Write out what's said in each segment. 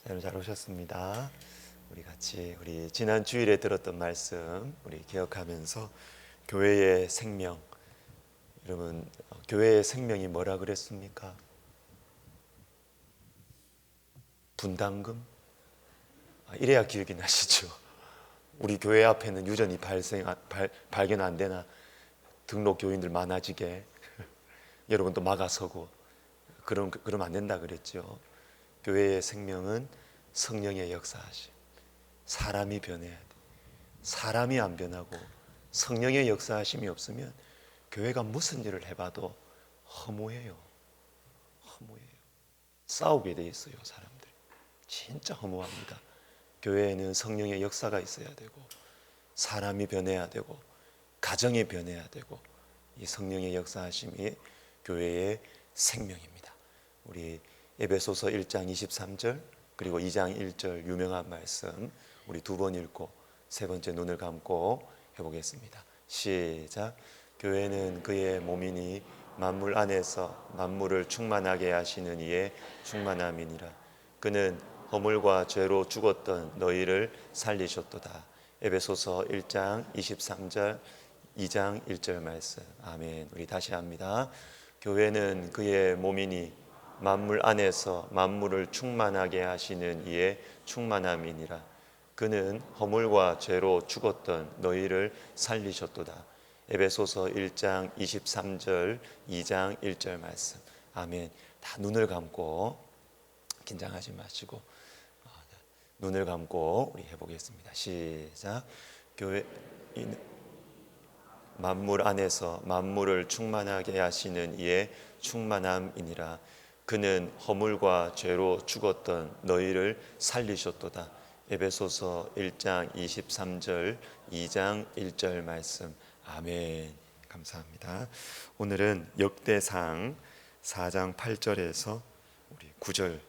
여러분 잘 오셨습니다. 우리 같이 우리 지난 주일에 들었던 말씀 우리 기억하면서 교회의 생명, 여러분 교회의 생명이 뭐라 그랬습니까? 분담금? 이래야 기억이 나시죠? 우리 교회 앞에는 유전이 발견 안 되나 등록 교인들 많아지게 여러분도 막아서고 그러면 안 된다 그랬죠. 교회의 생명은 성령의 역사하심. 사람이 변해야 돼. 사람이 안 변하고 성령의 역사하심이 없으면 교회가 무슨 일을 해봐도 허무해요. 허무해요. 싸우게 돼 있어요, 사람들. 진짜 허무합니다. 교회에는 성령의 역사가 있어야 되고 사람이 변해야 되고 가정이 변해야 되고 이 성령의 역사하심이 교회의 생명입니다. 우리 에베소서 1장 23절 그리고 2장 1절 유명한 말씀 우리 두 번 읽고 세 번째 눈을 감고 해보겠습니다. 시작. 교회는 그의 몸이니 만물 안에서 만물을 충만하게 하시는 이의 충만함이니라. 그는 허물과 죄로 죽었던 너희를 살리셨도다. 에베소서 1장 23절 2장 1절 말씀. 아멘. 우리 다시 합니다. 교회는 그의 몸이니 만물 안에서 만물을 충만하게 하시는 이의 충만함이니라. 그는 허물과 죄로 죽었던 너희를 살리셨도다. 에베소서 1장 23절 2장 1절 말씀. 아멘. 다 눈을 감고 긴장하지 마시고 눈을 감고 우리 해보겠습니다. 시작. 교회 만물 안에서 만물을 충만하게 하시는 이의 충만함이니라. 그는 허물과 죄로 죽었던 너희를 살리셨도다. 에베소서 1장 23절 2장 1절 말씀. 아멘. 감사합니다. 오늘은 역대상 4장 8절에서 우리 9절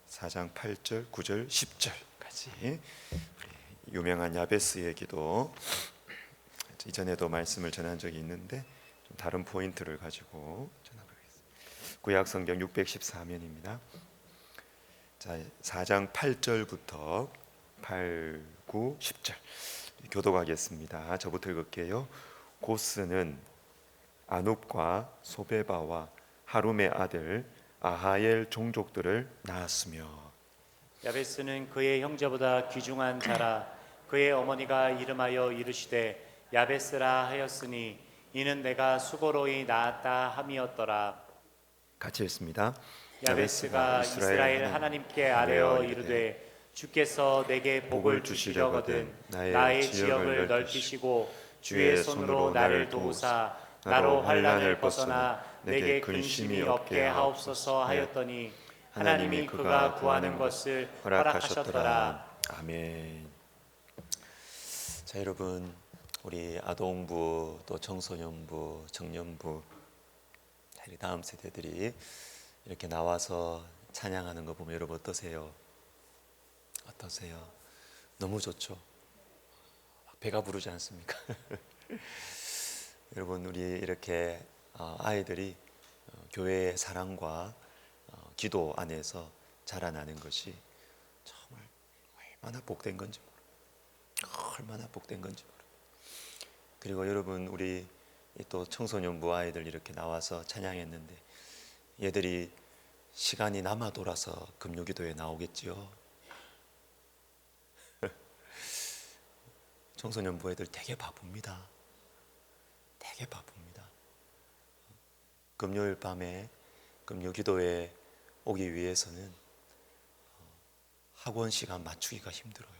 4장 8절 9절 10절까지 유명한 야베스의 기도, 이전에도 말씀을 전한 적이 있는데 좀 다른 포인트를 가지고 전하겠습니다. 구약 성경 614면입니다. 자, 4장 8절부터 8, 9, 10절 교독하겠습니다. 저부터 읽을게요. 고스는 아눕과 소베바와 하룸의 아들 아하엘 종족들을 낳았으며 야베스는 그의 형제보다 귀중한 자라. 그의 어머니가 이름하여 이르시되 야베스라 하였으니 이는 내가 수고로이 낳았다 함이었더라. 같이 읽습니다. 야베스가 이스라엘 하나님께 아뢰어 이르되 주께서 내게 복을 주시려거든 나의 지역을 넓히시고 주의 손으로 나를 도우사 나로 환난을 벗어나 내게 근심이 없게 하옵소서 하였더니 하나님이 그가 구하는 것을 허락하셨더라. 아멘. 자, 여러분, 우리 아동부 또 청소년부, 청년부 다음 세대들이 이렇게 나와서 찬양하는 거 보면 여러분 어떠세요? 어떠세요? 너무 좋죠? 배가 부르지 않습니까? 여러분, 우리 이렇게 아이들이 교회의 사랑과 기도 안에서 자라나는 것이 정말 얼마나 복된 건지 모르고 얼마나 복된 건지 모르고 그리고 여러분 우리 또 청소년부 아이들 이렇게 나와서 찬양했는데 얘들이 시간이 남아 돌아서 금요기도에 나오겠지요. 청소년부 애들 되게 바쁩니다. 되게 바쁩니다. 금요일 밤에 금요기도에 오기 위해서는 학원 시간 맞추기가 힘들어요.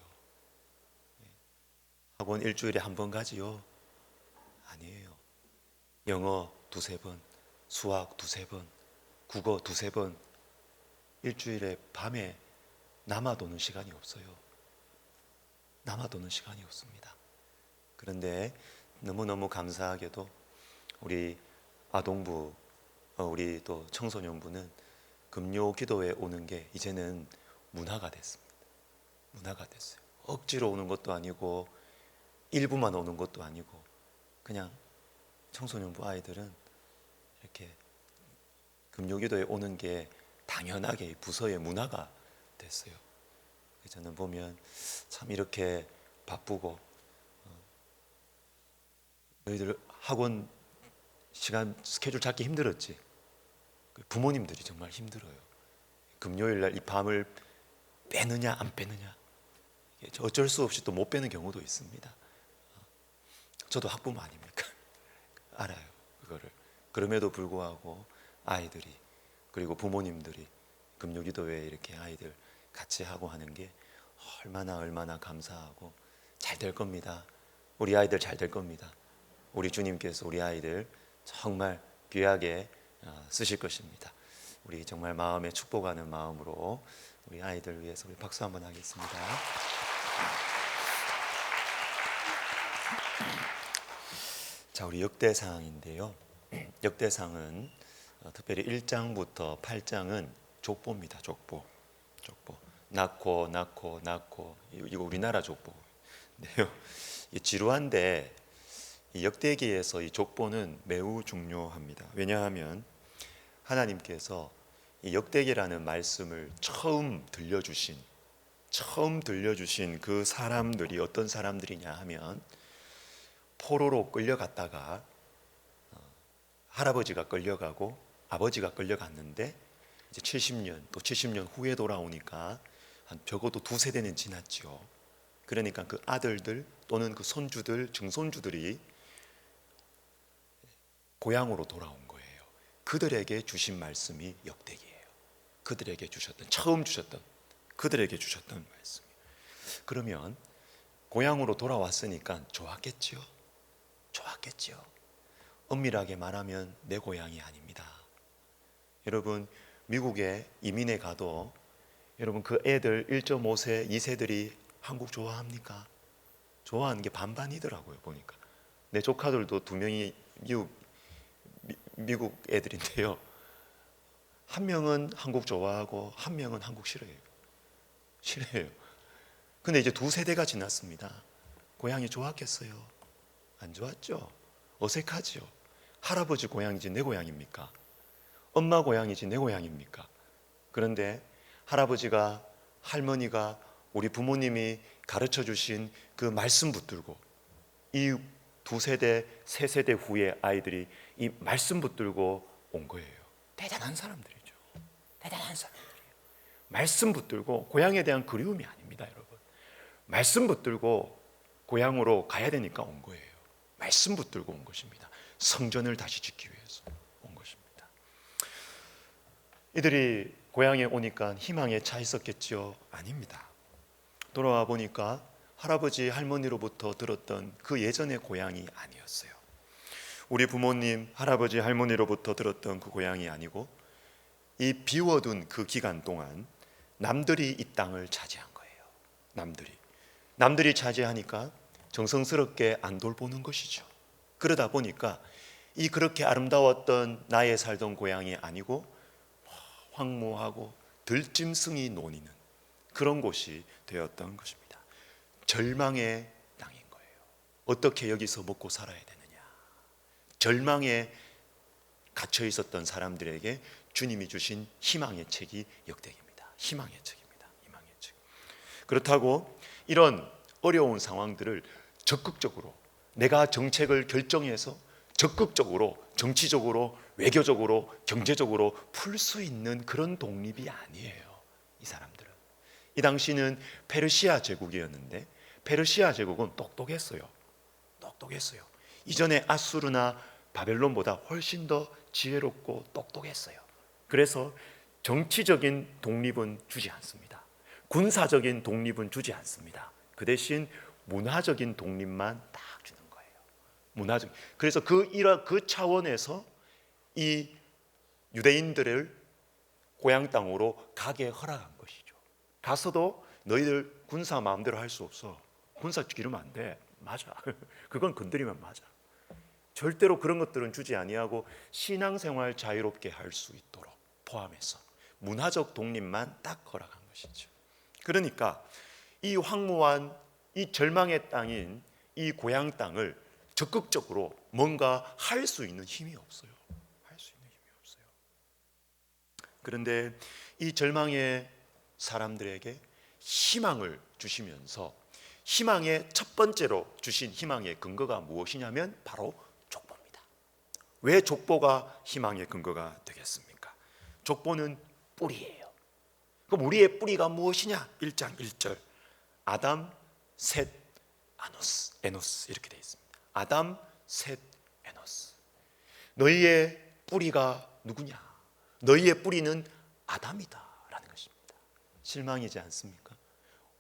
학원 일주일에 한 번 가지요? 아니에요. 영어 두세 번, 수학 두세 번, 국어 두세 번, 일주일에 밤에 남아도는 시간이 없어요. 남아도는 시간이 없습니다. 그런데 너무너무 감사하게도 우리 아동부, 우리 또 청소년부는 금요 기도에 오는 게 이제는 문화가 됐습니다. 문화가 됐어요. 억지로 오는 것도 아니고 일부만 오는 것도 아니고 그냥 청소년부 아이들은 이렇게 금요 기도에 오는 게 당연하게 부서의 문화가 됐어요. 저는 보면 참 이렇게 바쁘고 너희들 학원 시간 스케줄 잡기 힘들었지. 부모님들이 정말 힘들어요. 금요일 날 이 밤을 빼느냐 안 빼느냐, 어쩔 수 없이 또 못 빼는 경우도 있습니다. 저도 학부모 아닙니까? 알아요, 그거를. 그럼에도 불구하고 아이들이, 그리고 부모님들이 금요기도회에 이렇게 아이들 같이 하고 하는 게 얼마나 감사하고, 잘 될 겁니다. 우리 아이들 잘 될 겁니다. 우리 주님께서 우리 아이들 정말 귀하게 쓰실 것입니다. 우리 정말 마음에 축복하는 마음으로 우리 아이들 위해서 우리 박수 한번 하겠습니다. 자, 우리 역대상인데요. 역대상은 특별히 1장부터 8장은 족보입니다. 족보. 낳고 이거 우리나라 족보인데요. 지루한데 이 역대기에서 이 족보는 매우 중요합니다. 왜냐하면 하나님께서 이 역대기라는 말씀을 처음 들려주신 그 사람들이 어떤 사람들이냐 하면, 포로로 끌려갔다가 할아버지가 끌려가고 아버지가 끌려갔는데 이제 70년 후에 돌아오니까 한 적어도 2세대는 지났죠. 그러니까 그 아들들 또는 그 손주들, 증손주들이 고향으로 돌아온 거예요. 그들에게 주신 말씀이 역대기예요. 처음 주셨던 그들에게 주셨던 말씀이에요. 그러면 고향으로 돌아왔으니까 좋았겠죠. 엄밀하게 말하면 내 고향이 아닙니다. 여러분, 미국에 이민에 가도 여러분 그 애들 1.5세, 2세들이 한국 좋아합니까? 좋아하는 게 반반이더라고요. 보니까 내 조카들도 2명이 미국 애들인데요, 한 명은 한국 좋아하고 한 명은 한국 싫어해요. 근데 이제 2세대가 지났습니다. 고향이 좋았겠어요? 안 좋았죠. 어색하죠. 할아버지 고향이지 내 고향입니까? 엄마 고향이지 내 고향입니까? 그런데 할아버지가, 할머니가, 우리 부모님이 가르쳐 주신 그 말씀 붙들고, 이 2세대, 3세대 후에 아이들이 이 말씀 붙들고 온 거예요. 대단한 사람들이죠. 말씀 붙들고, 고향에 대한 그리움이 아닙니다, 여러분. 말씀 붙들고 고향으로 가야 되니까 온 거예요. 말씀 붙들고 온 것입니다. 성전을 다시 짓기 위해서 온 것입니다. 이들이 고향에 오니까 희망에 차 있었겠죠? 아닙니다. 돌아와 보니까 할아버지, 할머니로부터 들었던 그 예전의 고향이 아니었어요. 우리 부모님, 할아버지, 할머니로부터 들었던 그 고향이 아니고, 이 비워둔 그 기간 동안 남들이 이 땅을 차지한 거예요. 남들이 차지하니까 정성스럽게 안 돌보는 것이죠. 그러다 보니까 이 그렇게 아름다웠던 나의 살던 고향이 아니고 황무하고 들짐승이 노니는 그런 곳이 되었던 것입니다. 절망의 땅인 거예요. 어떻게 여기서 먹고 살아야 되느냐. 절망에 갇혀 있었던 사람들에게 주님이 주신 희망의 책이 역대기입니다. 희망의 책입니다. 그렇다고 이런 어려운 상황들을 적극적으로, 내가 정책을 결정해서 적극적으로 정치적으로, 외교적으로, 경제적으로 풀 수 있는 그런 독립이 아니에요. 이 사람들은. 이 당시는 페르시아 제국이었는데, 페르시아 제국은 똑똑했어요. 이전에 아수르나 바벨론보다 훨씬 더 지혜롭고 똑똑했어요. 그래서 정치적인 독립은 주지 않습니다. 군사적인 독립은 주지 않습니다. 그 대신 문화적인 독립만 딱 주는 거예요. 그래서 그 차원에서 이 유대인들을 고향 땅으로 가게 허락한 것이죠. 가서도 너희들 군사 마음대로 할 수 없어. 군사 기르면 안 돼. 맞아. 그건 건드리면 맞아. 절대로 그런 것들은 주지 아니하고 신앙생활 자유롭게 할 수 있도록 포함해서 문화적 독립만 딱 허락한 것이죠. 그러니까 이 황무한 이 절망의 땅인 이 고향 땅을 적극적으로 뭔가 할 수 있는 힘이 없어요. 그런데 이 절망의 사람들에게 희망을 주시면서 희망의 첫 번째로 주신 희망의 근거가 무엇이냐면 바로 족보입니다. 왜 족보가 희망의 근거가 되겠습니까? 족보는 뿌리예요. 그럼 우리의 뿌리가 무엇이냐? 1장 1절 아담, 셋, 에노스 이렇게 되어 있습니다. 아담, 셋, 에노스. 너희의 뿌리가 누구냐? 너희의 뿌리는 아담이다라는 것입니다. 실망이지 않습니까?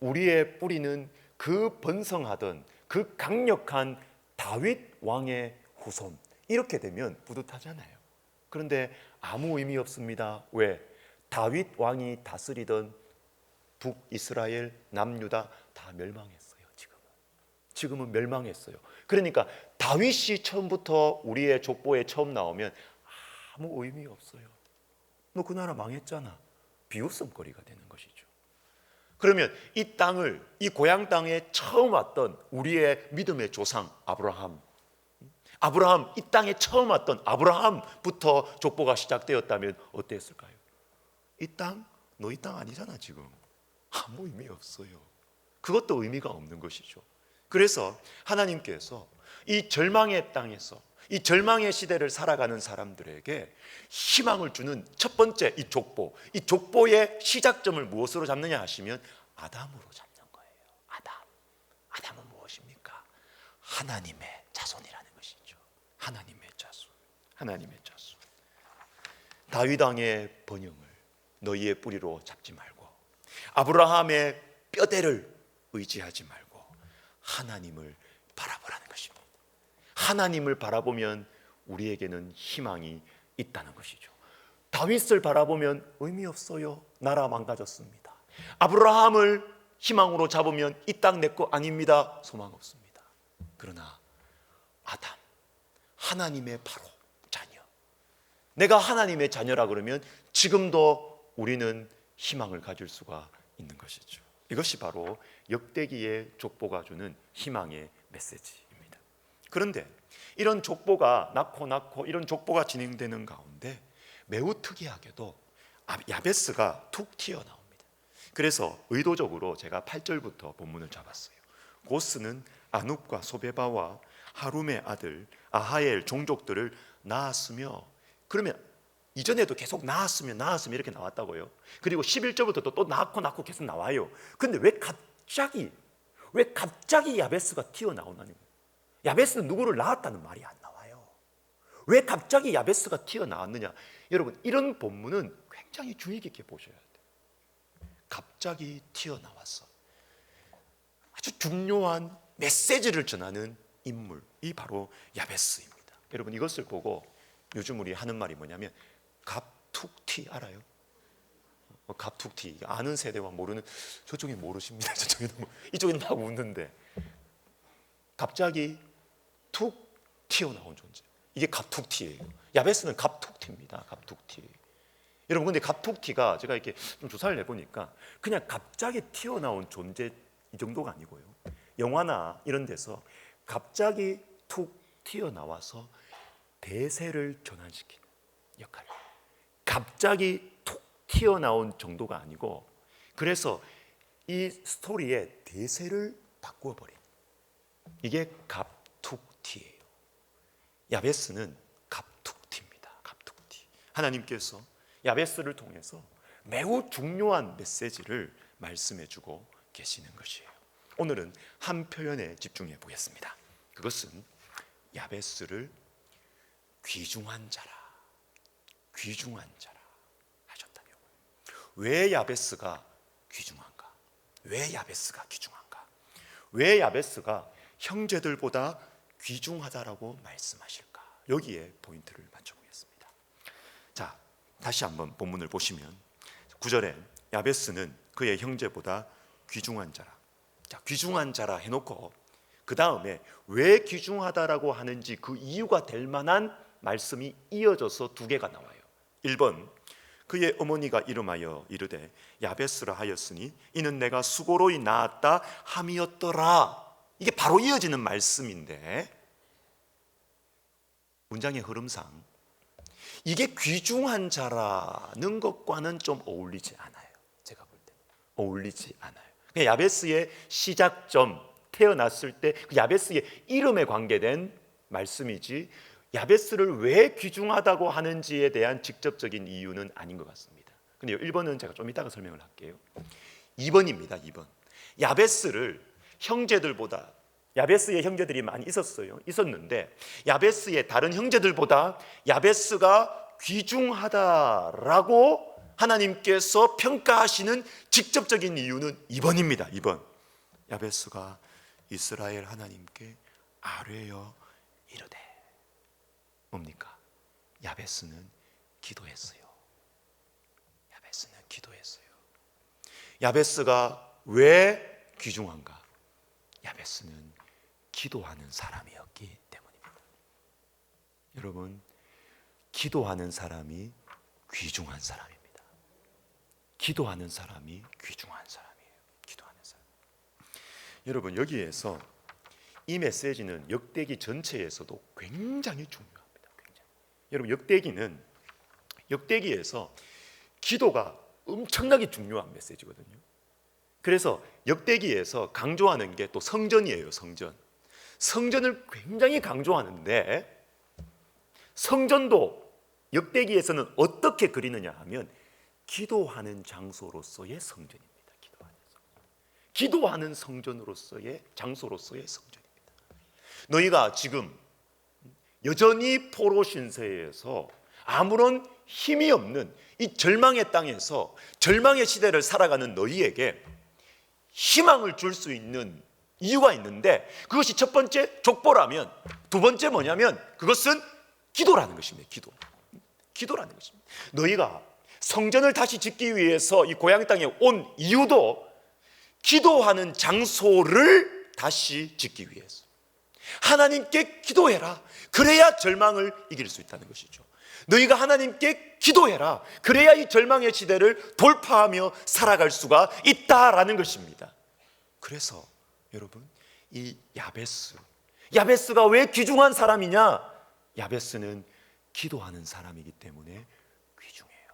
우리의 뿌리는 그 번성하던 그 강력한 다윗 왕의 후손. 이렇게 되면 뿌듯하잖아요. 그런데 아무 의미 없습니다. 왜? 다윗 왕이 다스리던 북이스라엘, 남유다 다 멸망했어요. 지금은 멸망했어요. 그러니까 다윗이 처음부터 우리의 족보에 처음 나오면 아무 의미 없어요. 너 그 나라 망했잖아. 비웃음거리가 되는 것이죠. 그러면 이 땅을, 이 고향 땅에 처음 왔던 우리의 믿음의 조상 아브라함, 이 땅에 처음 왔던 아브라함부터 족보가 시작되었다면 어땠을까요? 이 땅, 너희 땅 아니잖아 지금. 아무 의미 없어요. 그것도 의미가 없는 것이죠. 그래서 하나님께서 이 절망의 땅에서 이 절망의 시대를 살아가는 사람들에게 희망을 주는 첫 번째 이 족보의 시작점을 무엇으로 잡느냐 하시면 아담으로 잡는 거예요. 아담은 무엇입니까? 하나님의 자손이라는 것이죠. 하나님의 자손. 다윗 왕의 번영을 너희의 뿌리로 잡지 말고 아브라함의 뼈대를 의지하지 말고 하나님을 바라보라는 것입니다. 하나님을 바라보면 우리에게는 희망이 있다는 것이죠. 다윗을 바라보면 의미 없어요. 나라 망가졌습니다. 아브라함을 희망으로 잡으면 이 땅 내 거 아닙니다. 소망 없습니다. 그러나 아담, 하나님의 바로 자녀. 내가 하나님의 자녀라 그러면 지금도 우리는 희망을 가질 수가 있는 것이죠. 이것이 바로 역대기의 족보가 주는 희망의 메시지입니다. 그런데 이런 족보가 낳고 이런 족보가 진행되는 가운데 매우 특이하게도 야베스가 툭 튀어나옵니다. 그래서 의도적으로 제가 8절부터 본문을 잡았어요. 고스는 아눕과 소베바와 하룸의 아들 아하엘 종족들을 낳았으며, 그러면 이전에도 계속 낳았으면 이렇게 나왔다고요. 그리고 11절부터 또 낳고 계속 나와요. 근데 왜 갑자기 야베스가 튀어나오나요? 야베스는 누구를 낳았다는 말이 안 나와요. 왜 갑자기 야베스가 튀어나왔느냐? 여러분, 이런 본문은 굉장히 주의 깊게 보셔야 돼요. 갑자기 튀어나와서 아주 중요한 메시지를 전하는 인물이 바로 야베스입니다. 여러분, 이것을 보고 요즘 우리 하는 말이 뭐냐면 갑툭튀 알아요? 갑툭튀. 아는 세대와 모르는, 저쪽에 모르십니다. 이쪽에는 막 웃는데 갑자기 툭 튀어나온 존재, 이게 갑툭튀예요. 야베스는 갑툭튀입니다. 갑툭튀. 여러분, 근데 갑툭튀가 제가 이렇게 좀 조사를 해보니까 그냥 갑자기 튀어나온 존재 이 정도가 아니고요. 영화나 이런 데서 갑자기 툭 튀어나와서 대세를 전환시키는 역할. 갑자기 툭 튀어나온 정도가 아니고, 그래서 이 스토리의 대세를 바꾸어버린, 이게 갑툭튀예요. 야베스는 갑툭튀입니다. 갑툭튀. 하나님께서 야베스를 통해서 매우 중요한 메시지를 말씀해주고 계시는 것이에요. 오늘은 한 표현에 집중해 보겠습니다. 그것은 야베스를 귀중한 자라 하셨다며. 왜 야베스가 귀중한가? 왜 야베스가 형제들보다 귀중하다라고 말씀하실까? 여기에 포인트를 맞춰보겠습니다. 자, 다시 한번 본문을 보시면 9절에 야베스는 그의 형제보다 귀중한 자라. 자, 귀중한 자라 해놓고 그 다음에 왜 귀중하다라고 하는지 그 이유가 될 만한 말씀이 이어져서 두 개가 나와요. 1번, 그의 어머니가 이름하여 이르되 야베스라 하였으니 이는 내가 수고로이 낳았다 함이었더라. 이게 바로 이어지는 말씀인데 문장의 흐름상 이게 귀중한 자라는 것과는 좀 어울리지 않아요. 제가 볼 때 어울리지 않아요. 야베스의 시작점, 태어났을 때 그 야베스의 이름에 관계된 말씀이지 야베스를 왜 귀중하다고 하는지에 대한 직접적인 이유는 아닌 것 같습니다. 근데 1번은 제가 좀 이따가 설명을 할게요. 2번입니다. 2번. 야베스를 형제들보다, 야베스의 형제들이 많이 있었는데 야베스의 다른 형제들보다 야베스가 귀중하다라고 하나님께서 평가하시는 직접적인 이유는 2번입니다. 2번. 야베스가 이스라엘 하나님께 아뢰어 이르되. 뭡니까? 야베스는 기도했어요. 야베스는 기도했어요. 야베스가 왜 귀중한가? 야베스는 기도하는 사람이었기 때문입니다. 여러분, 기도하는 사람이 귀중한 사람입니다. 기도하는 사람이 귀중한 사람이에요. 기도하는 사람. 여러분, 여기에서 이 메시지는 역대기 전체에서도 굉장히 중요합니다. 굉장히. 여러분, 역대기에서 기도가 엄청나게 중요한 메시지거든요. 그래서 역대기에서 강조하는 게 또 성전이에요. 성전을 굉장히 강조하는데 성전도 역대기에서는 어떻게 그리느냐 하면 기도하는 장소로서의 성전입니다. 기도하는 성전으로서의 장소로서의 성전입니다. 너희가 지금 여전히 포로 신세에서 아무런 힘이 없는 이 절망의 땅에서 절망의 시대를 살아가는 너희에게 희망을 줄 수 있는 이유가 있는데 그것이 첫 번째 족보라면 두 번째 뭐냐면 그것은 기도라는 것입니다. 기도라는 것입니다. 너희가 성전을 다시 짓기 위해서 이 고향 땅에 온 이유도 기도하는 장소를 다시 짓기 위해서 하나님께 기도해라. 그래야 절망을 이길 수 있다는 것이죠. 너희가 하나님께 기도해라. 그래야 이 절망의 시대를 돌파하며 살아갈 수가 있다라는 것입니다. 그래서 여러분, 이 야베스가 왜 귀중한 사람이냐? 야베스는 기도하는 사람이기 때문에 귀중해요.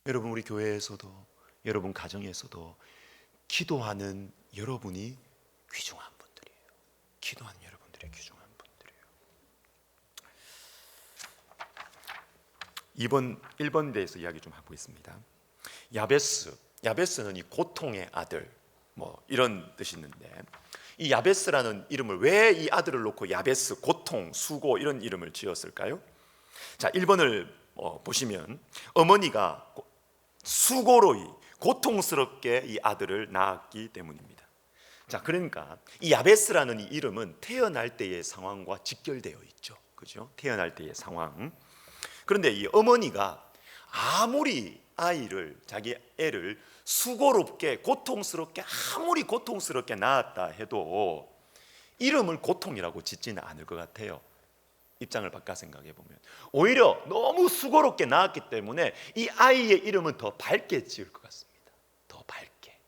여러분, 우리 교회에서도 여러분 가정에서도 기도하는 여러분이 귀중한 분들이에요. 기도하는 여러분들이 귀중한 분들이에요. 1번 대해서 이야기 좀 하고 있습니다. 야베스는 이 고통의 아들 이런 뜻이 있는데 이 야베스라는 이름을 왜 이 아들을 놓고 야베스, 고통, 수고 이런 이름을 지었을까요? 자, 1번을 보시면 어머니가 수고로 고통스럽게 이 아들을 낳았기 때문입니다. 자, 그러니까 이 야베스라는 이 이름은 태어날 때의 상황과 직결되어 있죠. 그죠? 태어날 때의 상황. 그런데 이 어머니가 아무리 자기 애를 수고롭게 아무리 고통스럽게 낳았다 해도 이름을 고통이라고 짓지는 않을 것 같아요. 입장을 바꿔 생각해 보면 오히려 너무 수고롭게 낳았기 때문에 이 아이의 이름은 더 밝게 지을 것 같습니다. 더 밝게.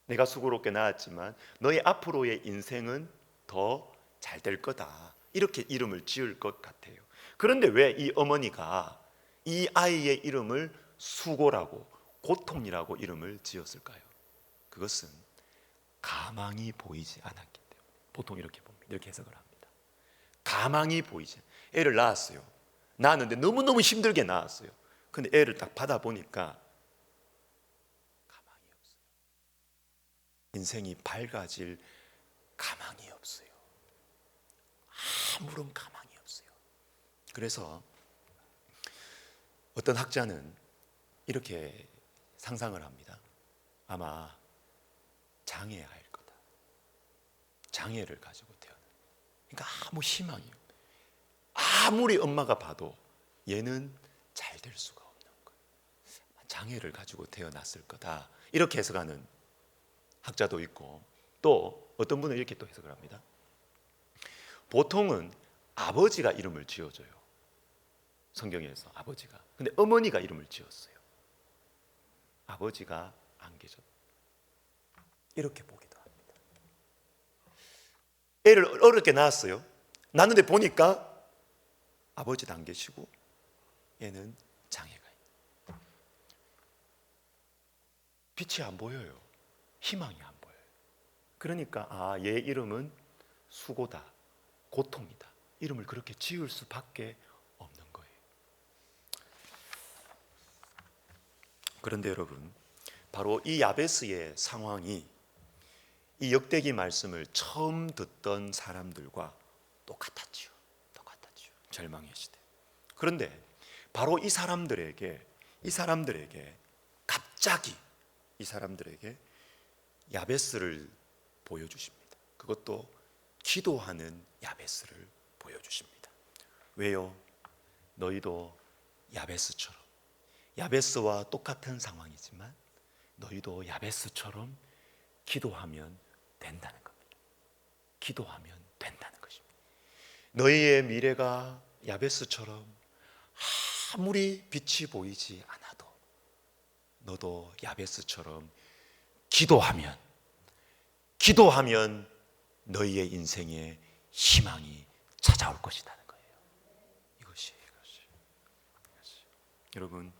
내가 수고롭게 낳았지만 너의 앞으로의 인생은 더 잘 될 거다. 이렇게 이름을 지을 것 같아요. 그런데 왜 이 어머니가 이 아이의 이름을 수고라고 고통이라고 이름을 지었을까요? 그것은 가망이 보이지 않았기 때문에. 보통 이렇게 봅니다. 이렇게 해석을 합니다. 가망이 보이지. 애를 낳았어요. 낳았는데 너무너무 힘들게 낳았어요. 근데 애를 딱 받아보니까 가망이 없어요. 인생이 밝아질 가망이 없어요. 아무런 가망이 없어요. 그래서 어떤 학자는 이렇게 상상을 합니다. 아마 장애아일 거다. 장애를 가지고 태어난. 그러니까 아무 희망이 없어요. 아무리 엄마가 봐도 얘는 잘 될 수가 없는 거예요. 장애를 가지고 태어났을 거다. 이렇게 해석하는 학자도 있고 또 어떤 분은 이렇게 또 해석을 합니다. 보통은 아버지가 이름을 지어줘요. 성경에서 아버지가. 근데 어머니가 이름을 지었어요. 아버지가 안 계셨다. 이렇게 보기도 합니다. 애를 어렵게 낳았어요. 낳는데 보니까 아버지도 안 계시고 얘는 장애가 있다. 빛이 안 보여요. 희망이 안 보여요. 그러니까 얘 이름은 수고다, 고통이다. 이름을 그렇게 지을 수밖에 없는 거예요. 그런데 여러분, 바로 이 야베스의 상황이 이 역대기 말씀을 처음 듣던 사람들과 똑같았지요. 절망의 시대. 그런데 바로 이 사람들에게 갑자기 이 사람들에게 야베스를 보여주십니다. 그것도 기도하는 야베스를 보여주십니다. 왜요? 너희도 야베스처럼, 야베스와 똑같은 상황이지만 너희도 야베스처럼 기도하면 된다는 겁니다. 기도하면 된다는 것입니다. 너희의 미래가 야베스처럼 아무리 빛이 보이지 않아도 너도 야베스처럼 기도하면 너희의 인생에 희망이 찾아올 것이라는 거예요. 이것이. 여러분,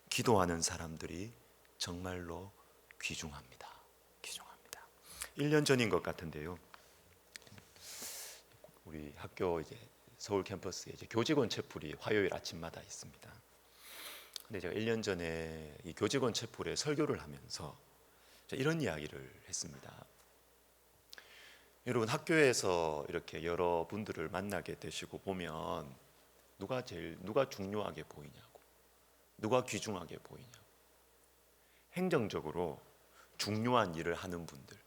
기도하는 사람들이 정말로 귀중합니다. 1년 전인 것 같은데요. 우리 학교 서울 캠퍼스에 교직원 채플이 화요일 아침마다 있습니다. 근데 제가 1년 전에 이 교직원 채플에 설교를 하면서 이런 이야기를 했습니다. 여러분, 학교에서 이렇게 여러분들을 만나게 되시고 보면 누가 중요하게 보이냐고, 누가 귀중하게 보이냐고. 행정적으로 중요한 일을 하는 분들,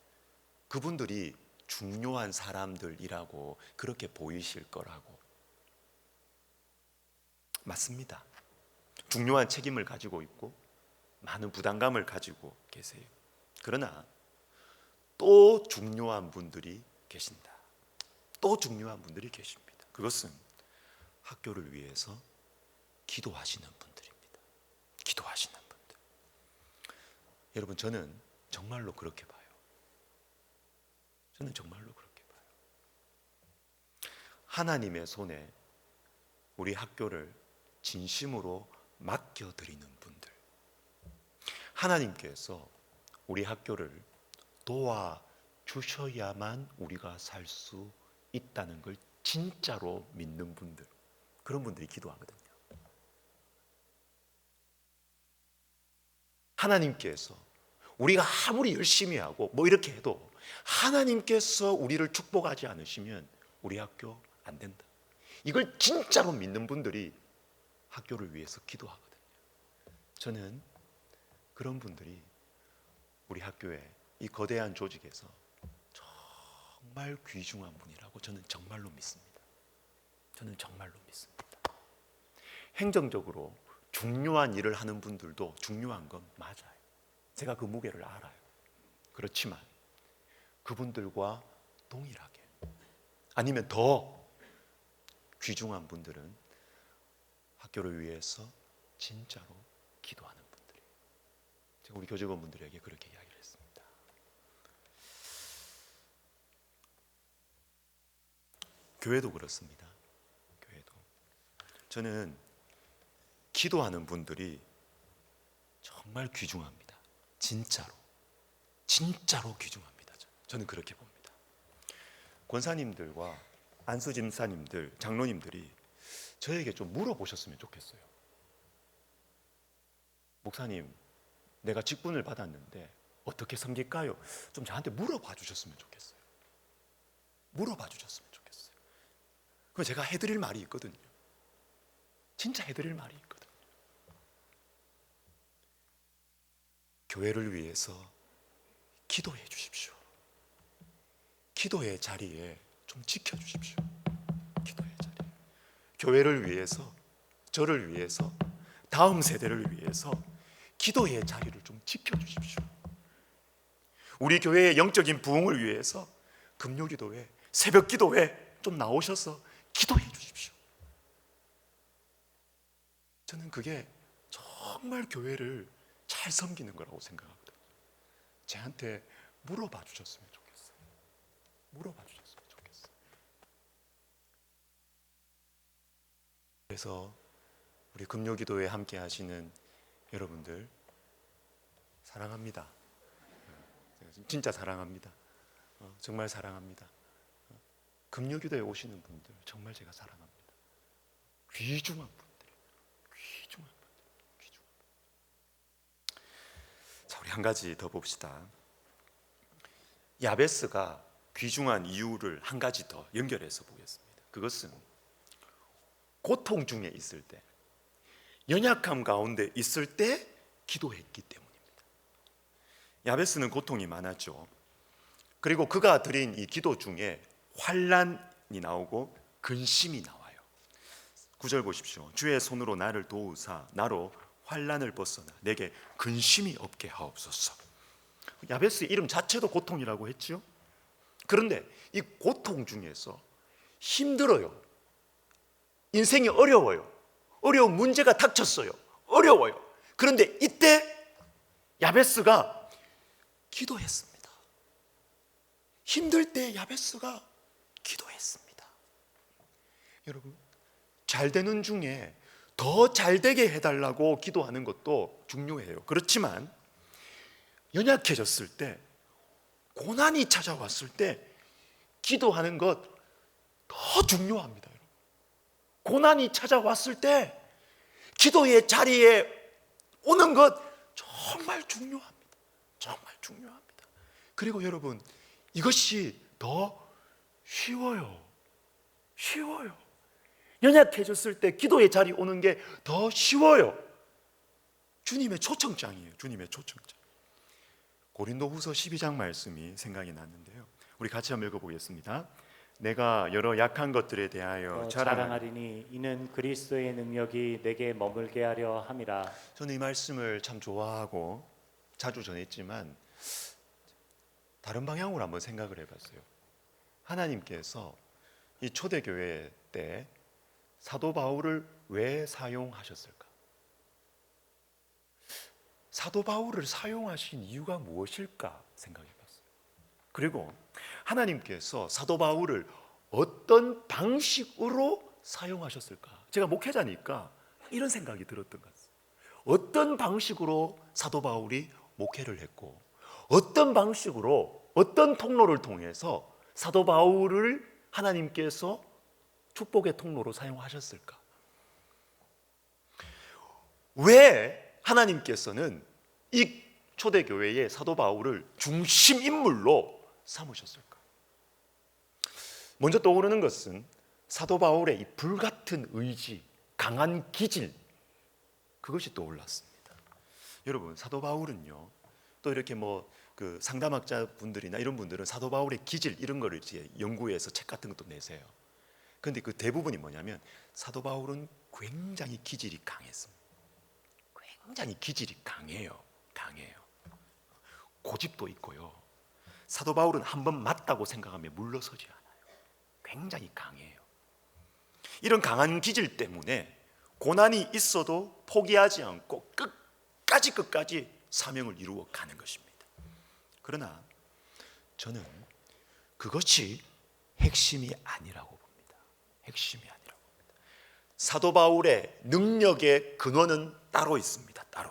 그분들이 중요한 사람들이라고 그렇게 보이실 거라고. 맞습니다. 중요한 책임을 가지고 있고 많은 부담감을 가지고 계세요. 그러나 또 중요한 분들이 계신다. 또 중요한 분들이 계십니다. 그것은 학교를 위해서 기도하시는 분들입니다. 기도하시는 분들. 여러분, 저는 정말로 그렇게 봐요. 저는 정말로 그렇게 봐요. 하나님의 손에 우리 학교를 진심으로 맡겨드리는 분들, 하나님께서 우리 학교를 도와주셔야만 우리가 살 수 있다는 걸 진짜로 믿는 분들, 그런 분들이 기도하거든요. 하나님께서 우리가 아무리 열심히 하고 이렇게 해도 하나님께서 우리를 축복하지 않으시면 우리 학교 안 된다. 이걸 진짜로 믿는 분들이 학교를 위해서 기도하거든요. 저는 그런 분들이 우리 학교에 이 거대한 조직에서 정말 귀중한 분이라고 저는 정말로 믿습니다. 저는 정말로 믿습니다. 행정적으로 중요한 일을 하는 분들도 중요한 건 맞아요. 제가 그 무게를 알아요. 그렇지만 그분들과 동일하게, 아니면 더 귀중한 분들은 학교를 위해서 진짜로 기도하는 분들이에요. 제가 우리 교직원분들에게 그렇게 이야기를 했습니다. 교회도 그렇습니다. 교회도. 저는 기도하는 분들이 정말 귀중합니다. 진짜로 귀중합니다. 저는 그렇게 봅니다. 권사님들과 안수집사님들, 장로님들이 저에게 좀 물어보셨으면 좋겠어요. 목사님, 내가 직분을 받았는데 어떻게 섬길까요? 좀 저한테 물어봐 주셨으면 좋겠어요. 그럼 제가 해드릴 말이 있거든요. 진짜 해드릴 말이 있거든요. 교회를 위해서 기도해 주십시오. 기도의 자리에 좀 지켜주십시오. 기도의 자리에. 교회를 위해서, 저를 위해서, 다음 세대를 위해서 기도의 자리를 좀 지켜주십시오. 우리 교회의 영적인 부흥을 위해서 금요기도회, 새벽기도회 좀 나오셔서 기도해 주십시오. 저는 그게 정말 교회를 잘 섬기는 거라고 생각하거든요. 저한테 물어봐 주셨으면 좋겠어요. 그래서 우리 금요기도회 함께 하시는 여러분들, 사랑합니다. 진짜 사랑합니다. 정말 사랑합니다. 금요기도에 오시는 분들 정말 제가 사랑합니다. 귀중한 분들, 귀중한 분들, 귀중한 분들. 자, 우리 한 가지 더 봅시다. 야베스가 귀중한 이유를 한 가지 더 연결해서 보겠습니다. 그것은 고통 중에 있을 때, 연약함 가운데 있을 때 기도했기 때문입니다. 야베스는 고통이 많았죠. 그리고 그가 드린 이 기도 중에 환난이 나오고 근심이 나와요. 9절 보십시오. 주의 손으로 나를 도우사 나로 환난을 벗어나 내게 근심이 없게 하옵소서. 야베스의 이름 자체도 고통이라고 했죠. 그런데 이 고통 중에서 힘들어요. 인생이 어려워요. 어려운 문제가 닥쳤어요. 어려워요. 그런데 이때 야베스가 기도했습니다. 힘들 때 야베스가 기도했습니다. 여러분, 잘 되는 중에 더 잘 되게 해달라고 기도하는 것도 중요해요. 그렇지만 연약해졌을 때, 고난이 찾아왔을 때 기도하는 것 더 중요합니다. 여러분. 고난이 찾아왔을 때 기도의 자리에 오는 것 정말 중요합니다. 정말 중요합니다. 그리고 여러분, 이것이 더 쉬워요. 쉬워요. 연약해졌을 때 기도의 자리 오는 게 더 쉬워요. 주님의 초청장이에요. 주님의 초청장. 고린도후서 12장 말씀이 생각이 났는데요. 우리 같이 한번 읽어보겠습니다. 내가 여러 약한 것들에 대하여 자랑하리니 이는 그리스도의 능력이 내게 머물게 하려 함이라. 저는 이 말씀을 참 좋아하고 자주 전했지만 다른 방향으로 한번 생각을 해봤어요. 하나님께서 이 초대교회 때 사도 바울을 왜 사용하셨을까? 사도 바울을 사용하신 이유가 무엇일까 생각해봤어요. 그리고 하나님께서 사도 바울을 어떤 방식으로 사용하셨을까? 제가 목회자니까 이런 생각이 들었던 것 같아요. 어떤 방식으로 사도 바울이 목회를 했고, 어떤 방식으로, 어떤 통로를 통해서 사도 바울을 하나님께서 축복의 통로로 사용하셨을까? 왜 하나님께서는 이 초대교회의 사도 바울을 중심 인물로 삼으셨을까? 먼저 떠오르는 것은 사도 바울의 이 불같은 의지, 강한 기질, 그것이 떠올랐습니다. 여러분, 사도 바울은요, 또 이렇게 그 상담학자 분들이나 이런 분들은 사도 바울의 기질 이런 거를 이제 연구해서 책 같은 것도 내세요. 그런데 그 대부분이 뭐냐면 사도 바울은 굉장히 기질이 강했습니다. 굉장히 기질이 강해요. 고집도 있고요. 사도 바울은 한번 맞다고 생각하면 물러서지 않아요. 굉장히 강해요. 이런 강한 기질 때문에 고난이 있어도 포기하지 않고 끝까지 사명을 이루어 가는 것입니다. 그러나 저는 그것이 핵심이 아니라고 봅니다. 핵심이 아니라고 봅니다. 사도 바울의 능력의 근원은 따로 있습니다. 따로.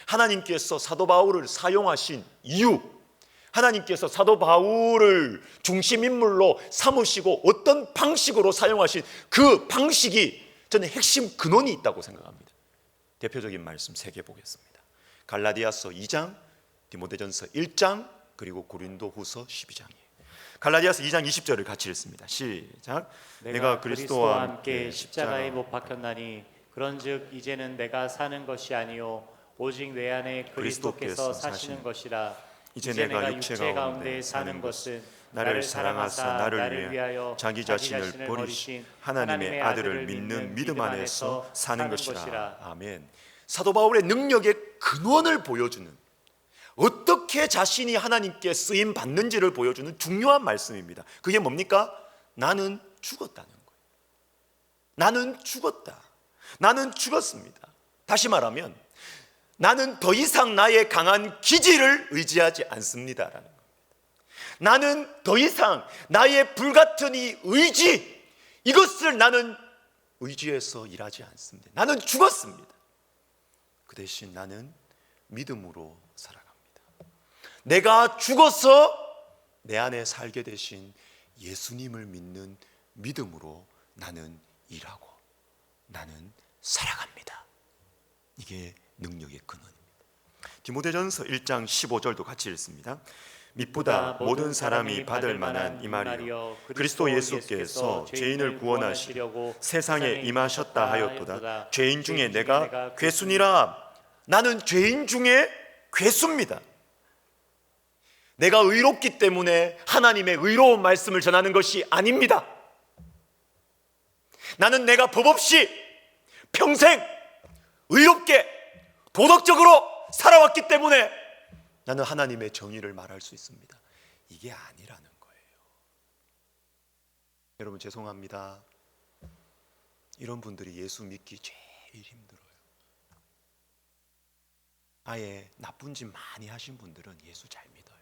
하나님께서 사도 바울을 사용하신 이유, 하나님께서 사도 바울을 중심인물로 삼으시고 어떤 방식으로 사용하신 그 방식이 저는 핵심 근원이 있다고 생각합니다. 대표적인 말씀 3개 보겠습니다. 갈라디아서 2장, 디모데전서 1장, 그리고 고린도후서 12장이에요. 갈라디아서 2장 20절을 같이 읽습니다. 시작. 내가 그리스도와 함께 십자가에 못 박혔나니 그런즉 이제는 내가 사는 것이 아니요 오직 내 안에 그리스도께서 사시는 것이라. 이제 내가 육체 가운데 사는 것은 나를 사랑하사 나를 위하여 자기 자신을 버리신 하나님의 아들을 믿는 믿음 안에서 사는 것이라. 아멘. 사도 바울의 능력의 근원을 보여주는, 어떻게 자신이 하나님께 쓰임 받는지를 보여주는 중요한 말씀입니다. 그게 뭡니까? 나는 죽었다는 거예요. 나는 죽었다. 나는 죽었습니다. 다시 말하면 나는 더 이상 나의 강한 기질을 의지하지 않습니다라는 겁니다. 나는 더 이상 나의 불같은 이 의지, 이것을 나는 의지해서 일하지 않습니다. 나는 죽었습니다. 그 대신 나는 믿음으로 살아갑니다. 내가 죽어서 내 안에 살게 되신 예수님을 믿는 믿음으로 나는 일하고 나는 살아갑니다. 이게 능력의 근원입니다. 디모데전서 1장 15절도 같이 읽습니다. 믿보다 모든 사람이 받을 만한 이 말이요 그리스도 예수께서 죄인을 구원하시려고 세상에 임하셨다 하였도다. 죄인 중에 내가 괴순이라. 나는 죄인 중에 괴수입니다. 내가 의롭기 때문에 하나님의 의로운 말씀을 전하는 것이 아닙니다. 나는 내가 법 없이 평생 의롭게 도덕적으로 살아왔기 때문에 나는 하나님의 정의를 말할 수 있습니다. 이게 아니라는 거예요. 여러분 죄송합니다. 이런 분들이 예수 믿기 제일 힘들어요. 아예 나쁜 짓 많이 하신 분들은 예수 잘 믿어요.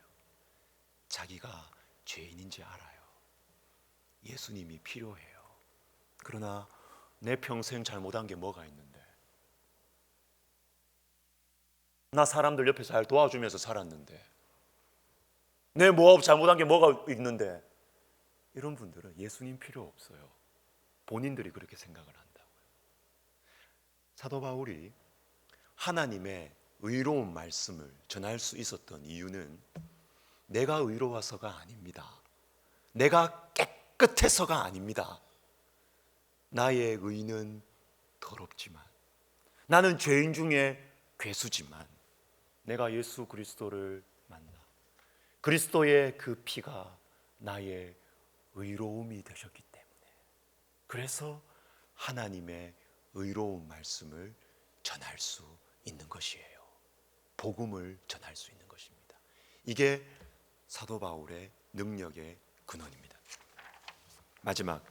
자기가 죄인인지 알아요. 예수님이 필요해요. 그러나 내 평생 잘못한 게 뭐가 있는데, 나 사람들 옆에 잘 도와주면서 살았는데, 내 뭐 잘못한 게 뭐가 있는데, 이런 분들은 예수님 필요 없어요. 본인들이 그렇게 생각을 한다고요. 사도 바울이 하나님의 의로운 말씀을 전할 수 있었던 이유는 내가 의로워서가 아닙니다. 내가 깨끗해서가 아닙니다. 나의 의는 더럽지만, 나는 죄인 중에 괴수지만 내가 예수 그리스도를 만나 그리스도의 그 피가 나의 의로움이 되셨기 때문에, 그래서 하나님의 의로운 말씀을 전할 수 있는 것이에요. 복음을 전할 수 있는 것입니다. 이게 사도 바울의 능력의 근원입니다. 마지막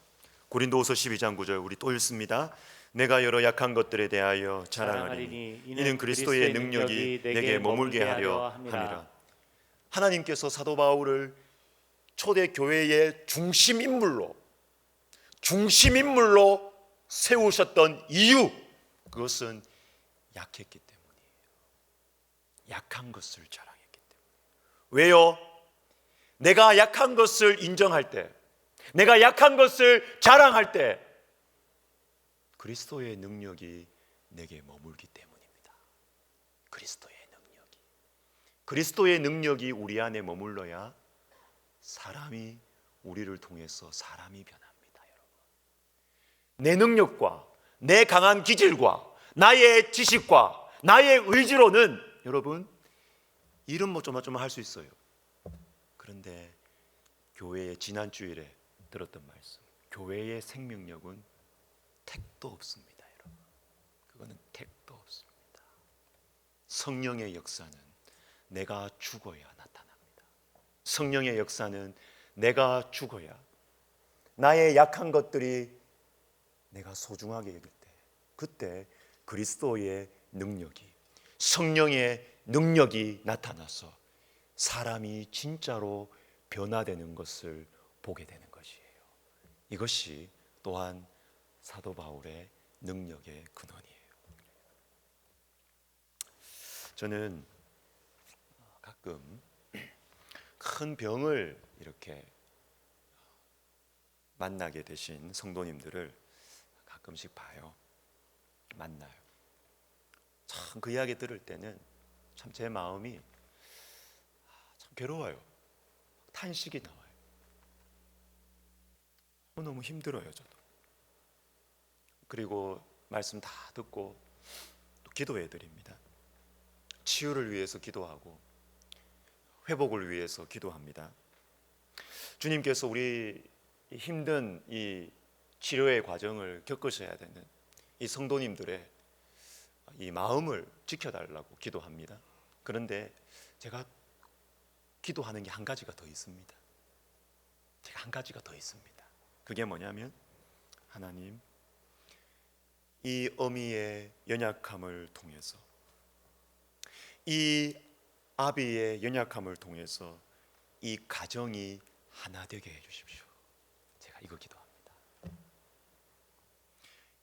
고린도후서 12장 9절 우리 또 읽습니다. 내가 여러 약한 것들에 대하여 자랑하리니 이는 그리스도의 능력이 내게 머물게 하려 함이라. 하나님께서 사도 바울을 초대 교회의 중심 인물로 세우셨던 이유, 그것은 약했기 때문이에요. 약한 것을 자랑했기 때문에. 왜요? 내가 약한 것을 인정할 때, 내가 약한 것을 자랑할 때 그리스도의 능력이 내게 머물기 때문입니다. 그리스도의 능력이 우리 안에 머물러야 사람이 우리를 통해서 사람이 변합니다. 여러분, 내 능력과 내 강한 기질과 나의 지식과 나의 의지로는 여러분 일은 뭐 조마조마 할 수 있어요. 그런데 교회의 지난 주일에 들었던 말씀, 교회의 생명력은 택도 없습니다. 여러분, 그거는 택도 없습니다. 성령의 역사는 내가 죽어야 나타납니다. 성령의 역사는 내가 죽어야, 나의 약한 것들이 내가 소중하게 여길 때, 그때 그리스도의 능력이, 성령의 능력이 나타나서 사람이 진짜로 변화되는 것을 보게 되는 것이에요. 이것이 또한 사도 바울의 능력의 근원이에요. 저는 가끔 큰 병을 이렇게 만나게 되신 성도님들을 가끔씩 봐요. 만나요. 참 그 이야기 들을 때는 참 제 마음이 참 괴로워요. 탄식이 나와요. 너무 힘들어요, 저도. 그리고 말씀 다 듣고 또 기도해 드립니다. 치유를 위해서 기도하고 회복을 위해서 기도합니다. 주님께서 우리 힘든 이 치료의 과정을 겪으셔야 되는 이 성도님들의 이 마음을 지켜달라고 기도합니다. 그런데 제가 기도하는 게 한 가지가 더 있습니다. 그게 뭐냐면, 하나님, 이 어미의 연약함을 통해서, 이 아비의 연약함을 통해서 이 가정이 하나 되게 해주십시오. 제가 이거 기도합니다.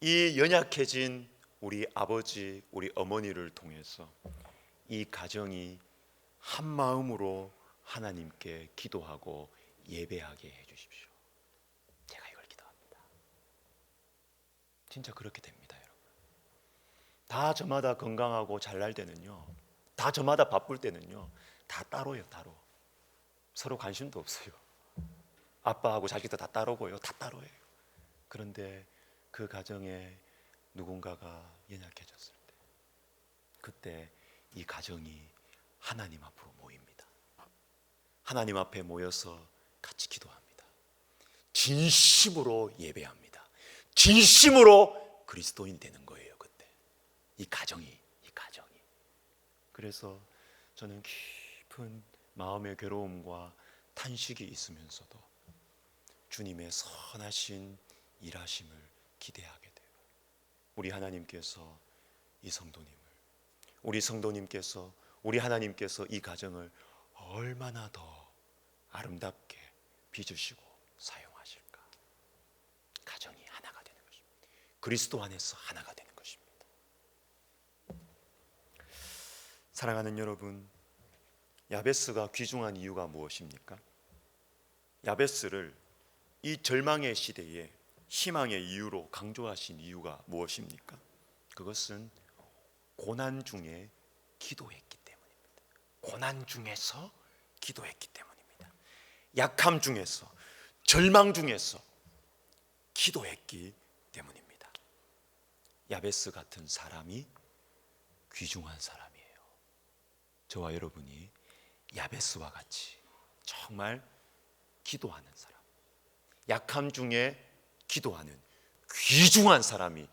이 연약해진 우리 아버지, 우리 어머니를 통해서 이 가정이 한 마음으로 하나님께 기도하고 예배하게 해주십시오. 제가 이걸 기도합니다. 진짜 그렇게 됩니다, 여러분. 다 저마다 건강하고 잘날 때는요, 다 저마다 바쁠 때는요, 다 따로예요, 따로. 서로 관심도 없어요. 아빠하고 자기도 다 따로고요, 다 따로예요. 그런데 그 가정에 누군가가 연약해졌을 때, 그때 이 가정이 하나님 앞으로 모입니다. 하나님 앞에 모여서 같이 기도합니다. 진심으로 예배합니다. 진심으로 그리스도인 되는 거예요, 그때. 이 가정이. 그래서 저는 깊은 마음의 괴로움과 탄식이 있으면서도 주님의 선하신 일하심을 기대하게 돼요. 우리 하나님께서 이 성도님을, 우리 하나님께서 이 가정을 얼마나 더 아름답게 빚으시고 사용하실까. 가정이 하나가 되는 것입니다. 그리스도 안에서 하나가 되는 것입니다. 사랑하는 여러분, 야베스가 귀중한 이유가 무엇입니까? 야베스를 이 절망의 시대에 희망의 이유로 강조하신 이유가 무엇입니까? 그것은 고난 중에 기도했기 때문입니다. 고난 중에서 기도했기 때문입니다. 약함 중에서, 절망 중에서 기도했기 때문입니다. 야베스 같은 사람이 귀중한 사람이에요. 저와 여러분이 야베스와 같이 정말 기도하는 사람, 약함 중에 기도하는 귀중한 사람이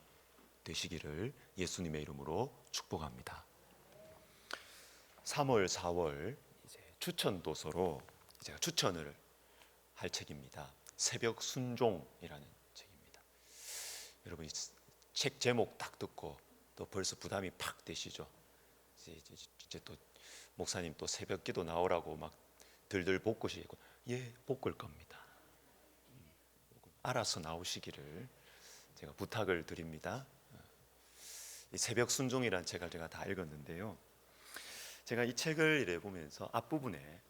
되시기를 예수님의 이름으로 축복합니다. 3월, 4월 이제 추천 도서로 제가 추천을 할 책입니다. 새벽 순종이라는 책입니다. 여러분 이 책 제목 딱 듣고 또 벌써 부담이 팍 되시죠? 이제 또 목사님 또 새벽 기도 나오라고 막 들들 볶으시고, 예, 볶을 겁니다. 알아서 나오시기를 제가 부탁을 드립니다. 이 새벽 순종이라는 책을 제가 다 읽었는데요, 제가 이 책을 이래 보면서 앞부분에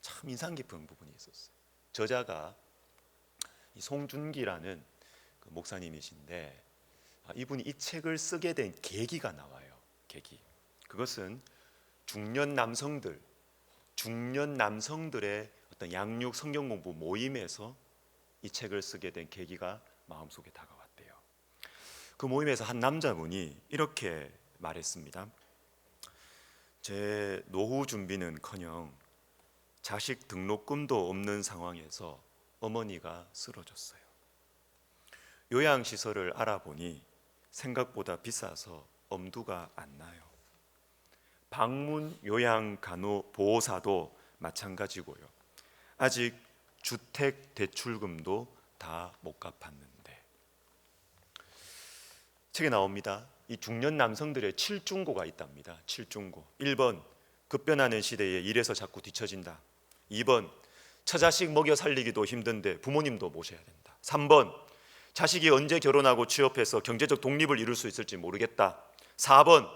참 인상 깊은 부분이 있었어요. 저자가 이 송준기라는 그 목사님이신데, 이분이 이 책을 쓰게 된 계기가 나와요. 계기. 그것은 중년 남성들의 어떤 양육 성경 공부 모임에서 이 책을 쓰게 된 계기가 마음속에 다가왔대요. 그 모임에서 한 남자분이 이렇게 말했습니다. 제 노후 준비는커녕 자식 등록금도 없는 상황에서 어머니가 쓰러졌어요. 요양시설을 알아보니 생각보다 비싸서 엄두가 안 나요. 방문 요양 간호 보호사도 마찬가지고요. 아직 주택 대출금도 다 못 갚았는데. 책에 나옵니다. 이 중년 남성들의 7중고가 있답니다. 7중고. 1번, 급변하는 시대에 일에서 자꾸 뒤처진다. 2번, 처자식 먹여 살리기도 힘든데 부모님도 모셔야 된다. 3번, 자식이 언제 결혼하고 취업해서 경제적 독립을 이룰 수 있을지 모르겠다. 4번,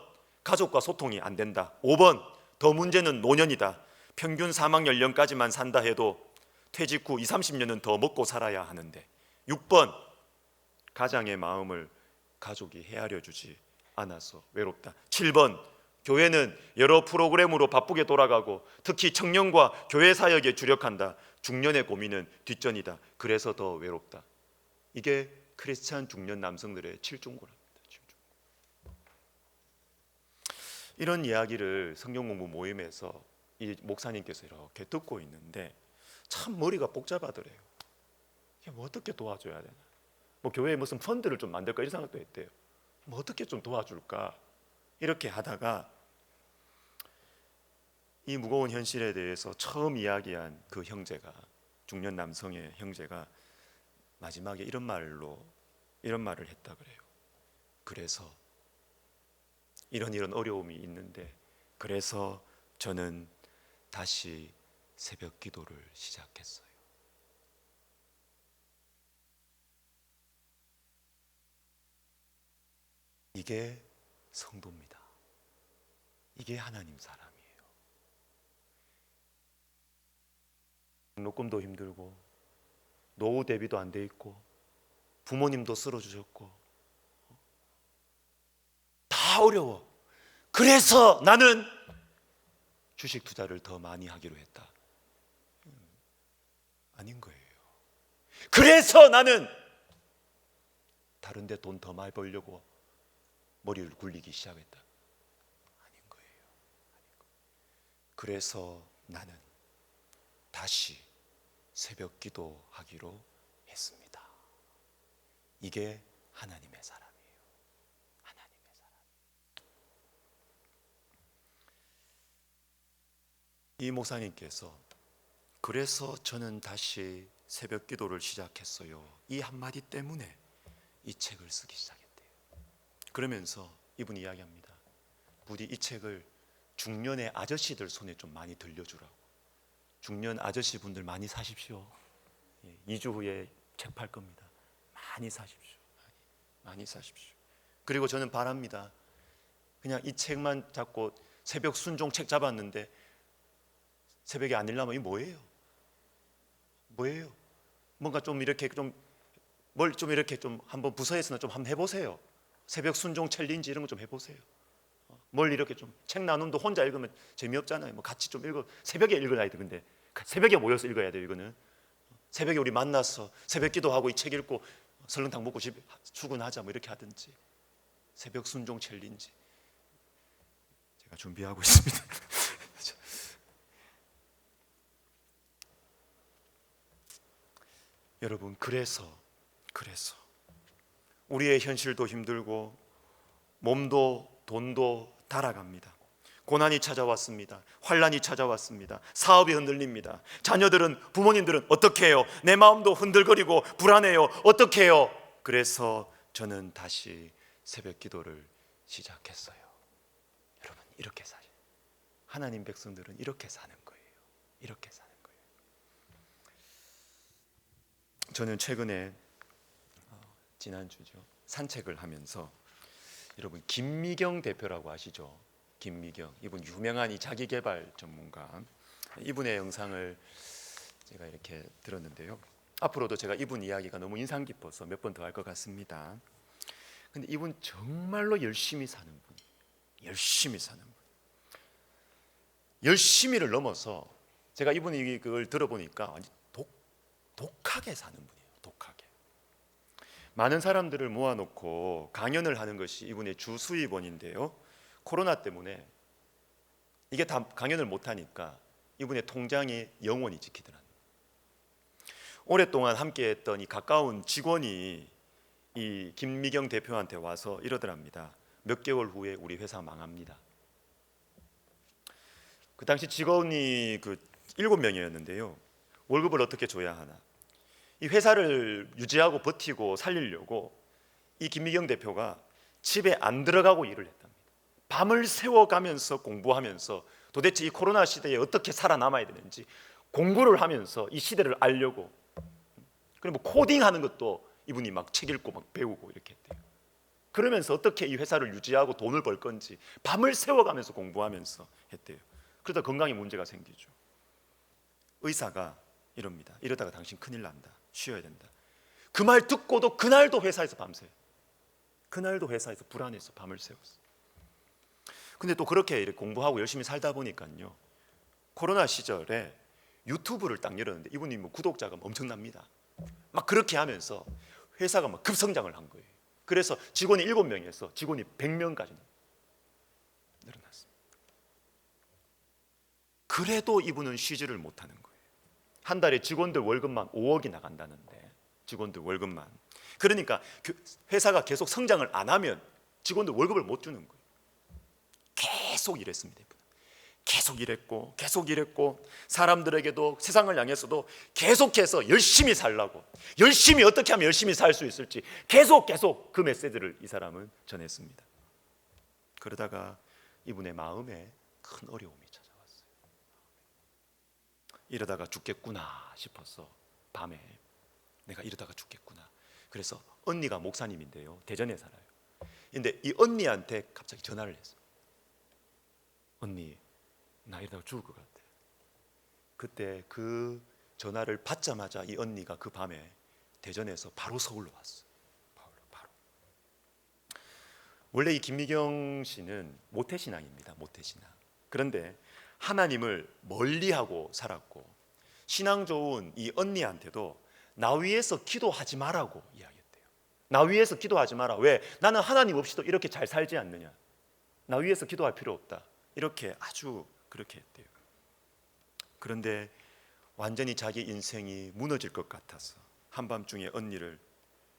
가족과 소통이 안 된다. 5번, 더 문제는 노년이다. 평균 사망 연령까지만 산다 해도 퇴직 후 20-30년은 더 먹고 살아야 하는데. 6번, 가장의 마음을 가족이 헤아려 주지 않아서 외롭다. 7번, 교회는 여러 프로그램으로 바쁘게 돌아가고 특히 청년과 교회 사역에 주력한다. 중년의 고민은 뒷전이다. 그래서 더 외롭다. 이게 크리스찬 중년 남성들의 7중고랍니다. 7중고. 이런 이야기를 성경 공부 모임에서 이 목사님께서 이렇게 듣고 있는데 참 머리가 복잡하더래요. 뭐 어떻게 도와줘야 되나? 뭐 교회에 무슨 펀드를 좀 만들까 이런 생각도 했대요. 뭐 어떻게 좀 도와줄까? 이렇게 하다가 이 무거운 현실에 대해서 처음 이야기한 그 형제가, 중년 남성의 형제가 마지막에 이런 말을 했다 그래요. 그래서 이런 어려움이 있는데, 그래서 저는 다시 새벽 기도를 시작했어요. 이게 성도입니다. 이게 하나님 사람이에요. 등록금도 힘들고 노후 대비도 안 돼 있고 부모님도 쓰러주셨고 다 어려워. 그래서 나는 주식 투자를 더 많이 하기로 했다. 아닌 거예요. 그래서 나는 다른 데 돈 더 많이 벌려고 머리를 굴리기 시작했다. 아닌 거예요. 그래서 나는 다시 새벽 기도하기로 했습니다. 이게 하나님의 사람이에요. 하나님의 사람. 이 목사님께서 그래서 저는 다시 새벽 기도를 시작했어요. 이 한마디 때문에 이 책을 쓰기 시작했대요. 그러면서 이분이 이야기합니다. 부디 이 책을 중년의 아저씨들 손에 좀 많이 들려주라고. 중년 아저씨 분들 많이 사십시오. 2주 후에 책 팔 겁니다. 많이 사십시오. 많이 사십시오. 그리고 저는 바랍니다. 그냥 이 책만 잡고 새벽 순종 책 잡았는데 새벽에 안 읽으면 이게 뭐예요? 뭐예요? 뭔가 좀 이렇게 뭘 좀 이렇게 좀 한번 부서에서는 좀 한번 해보세요. 새벽 순종 챌린지 이런 거 좀 해보세요. 뭘 이렇게 좀 책 나눔도 혼자 읽으면 재미없잖아요. 뭐 같이 좀 읽어. 새벽에 읽어야 돼. 근데 새벽에 모여서 읽어야 돼요. 이거는 새벽에 우리 만나서 새벽 기도하고 이 책 읽고 설렁탕 먹고 집 출근하자 뭐 이렇게 하든지. 새벽 순종 챌린지 제가 준비하고 있습니다. 여러분 그래서 우리의 현실도 힘들고 몸도 돈도 달아갑니다. 고난이 찾아왔습니다. 환난이 찾아왔습니다. 사업이 흔들립니다. 자녀들은 부모님들은 어떻게 해요? 내 마음도 흔들거리고 불안해요. 어떻게 해요? 그래서 저는 다시 새벽 기도를 시작했어요. 여러분 이렇게 사요. 하나님 백성들은 이렇게 사는 거예요. 이렇게 사는 거예요. 저는 최근에 지난주죠. 산책을 하면서 여러분 김미경 대표라고 아시죠? 김미경 이분 유명한 이 자기개발 전문가. 이분의 영상을 제가 이렇게 들었는데요. 앞으로도 제가 이분 이야기가 너무 인상 깊어서 몇 번 더 할 것 같습니다. 근데 이분 정말로 열심히 사는 분. 열심히 사는 분. 열심히를 넘어서 제가 이분이 그걸 들어보니까 완전 독하게 사는 분이에요. 독하게. 많은 사람들을 모아놓고 강연을 하는 것이 이분의 주 수입원인데요. 코로나 때문에 이게 다 강연을 못하니까 이분의 통장이 영원히 지키더라고요. 오랫동안 함께했던 이 가까운 직원이 이 김미경 대표한테 와서 이러더랍니다. 몇 개월 후에 우리 회사 망합니다. 그 당시 직원이 7명이었는데요. 월급을 어떻게 줘야 하나? 이 회사를 유지하고 버티고 살리려고 이 김미경 대표가 집에 안 들어가고 일을 했답니다. 밤을 새워가면서 공부하면서 도대체 이 코로나 시대에 어떻게 살아남아야 되는지 공부를 하면서 이 시대를 알려고. 그리고 뭐 코딩하는 것도 이분이 막 책 읽고 막 배우고 이렇게 했대요. 그러면서 어떻게 이 회사를 유지하고 돈을 벌 건지 밤을 새워가면서 공부하면서 했대요. 그러다 건강에 문제가 생기죠. 의사가 이럽니다. 이러다가 당신 큰일 난다. 쉬어야 된다. 그 말 듣고도 그날도 회사에서 밤새. 그날도 회사에서 불안해서 밤을 새웠어. 근데 또 그렇게 이렇게 공부하고 열심히 살다 보니까요. 코로나 시절에 유튜브를 딱 열었는데 이분이 뭐 구독자가 엄청납니다. 막 그렇게 하면서 회사가 막 급성장을 한 거예요. 그래서 직원이 7명에서 직원이 100명까지 늘어났어요. 그래도 이분은 쉬지를 못하는 거예요. 한 달에 직원들 월급만 5억이 나간다는데 직원들 월급만. 그러니까 회사가 계속 성장을 안 하면 직원들 월급을 못 주는 거예요. 계속 일했습니다. 계속 일했고 사람들에게도 세상을 향해서도 계속해서 열심히 살라고, 열심히 어떻게 하면 열심히 살 수 있을지 계속 그 메시지를 이 사람은 전했습니다. 그러다가 이분의 마음에 큰 어려움이 찾아왔어요. 이러다가 죽겠구나 싶어서 밤에 내가 이러다가 죽겠구나. 그래서 언니가 목사님인데요. 대전에 살아요. 근데 이 언니한테 갑자기 전화를 했어요. 언니, 나 이러다가 죽을 것 같아. 그때 그 전화를 받자마자 이 언니가 그 밤에 대전에서 바로 서울로 왔어요. 바로. 원래 이 김미경 씨는 모태신앙입니다. 모태신앙. 그런데 하나님을 멀리하고 살았고 신앙 좋은 이 언니한테도 나 위해서 기도하지 마라고 이야기했대요. 나 위해서 기도하지 마라. 왜? 나는 하나님 없이도 이렇게 잘 살지 않느냐. 나 위해서 기도할 필요 없다. 이렇게 아주 그렇게 했대요. 그런데 완전히 자기 인생이 무너질 것 같아서 한밤중에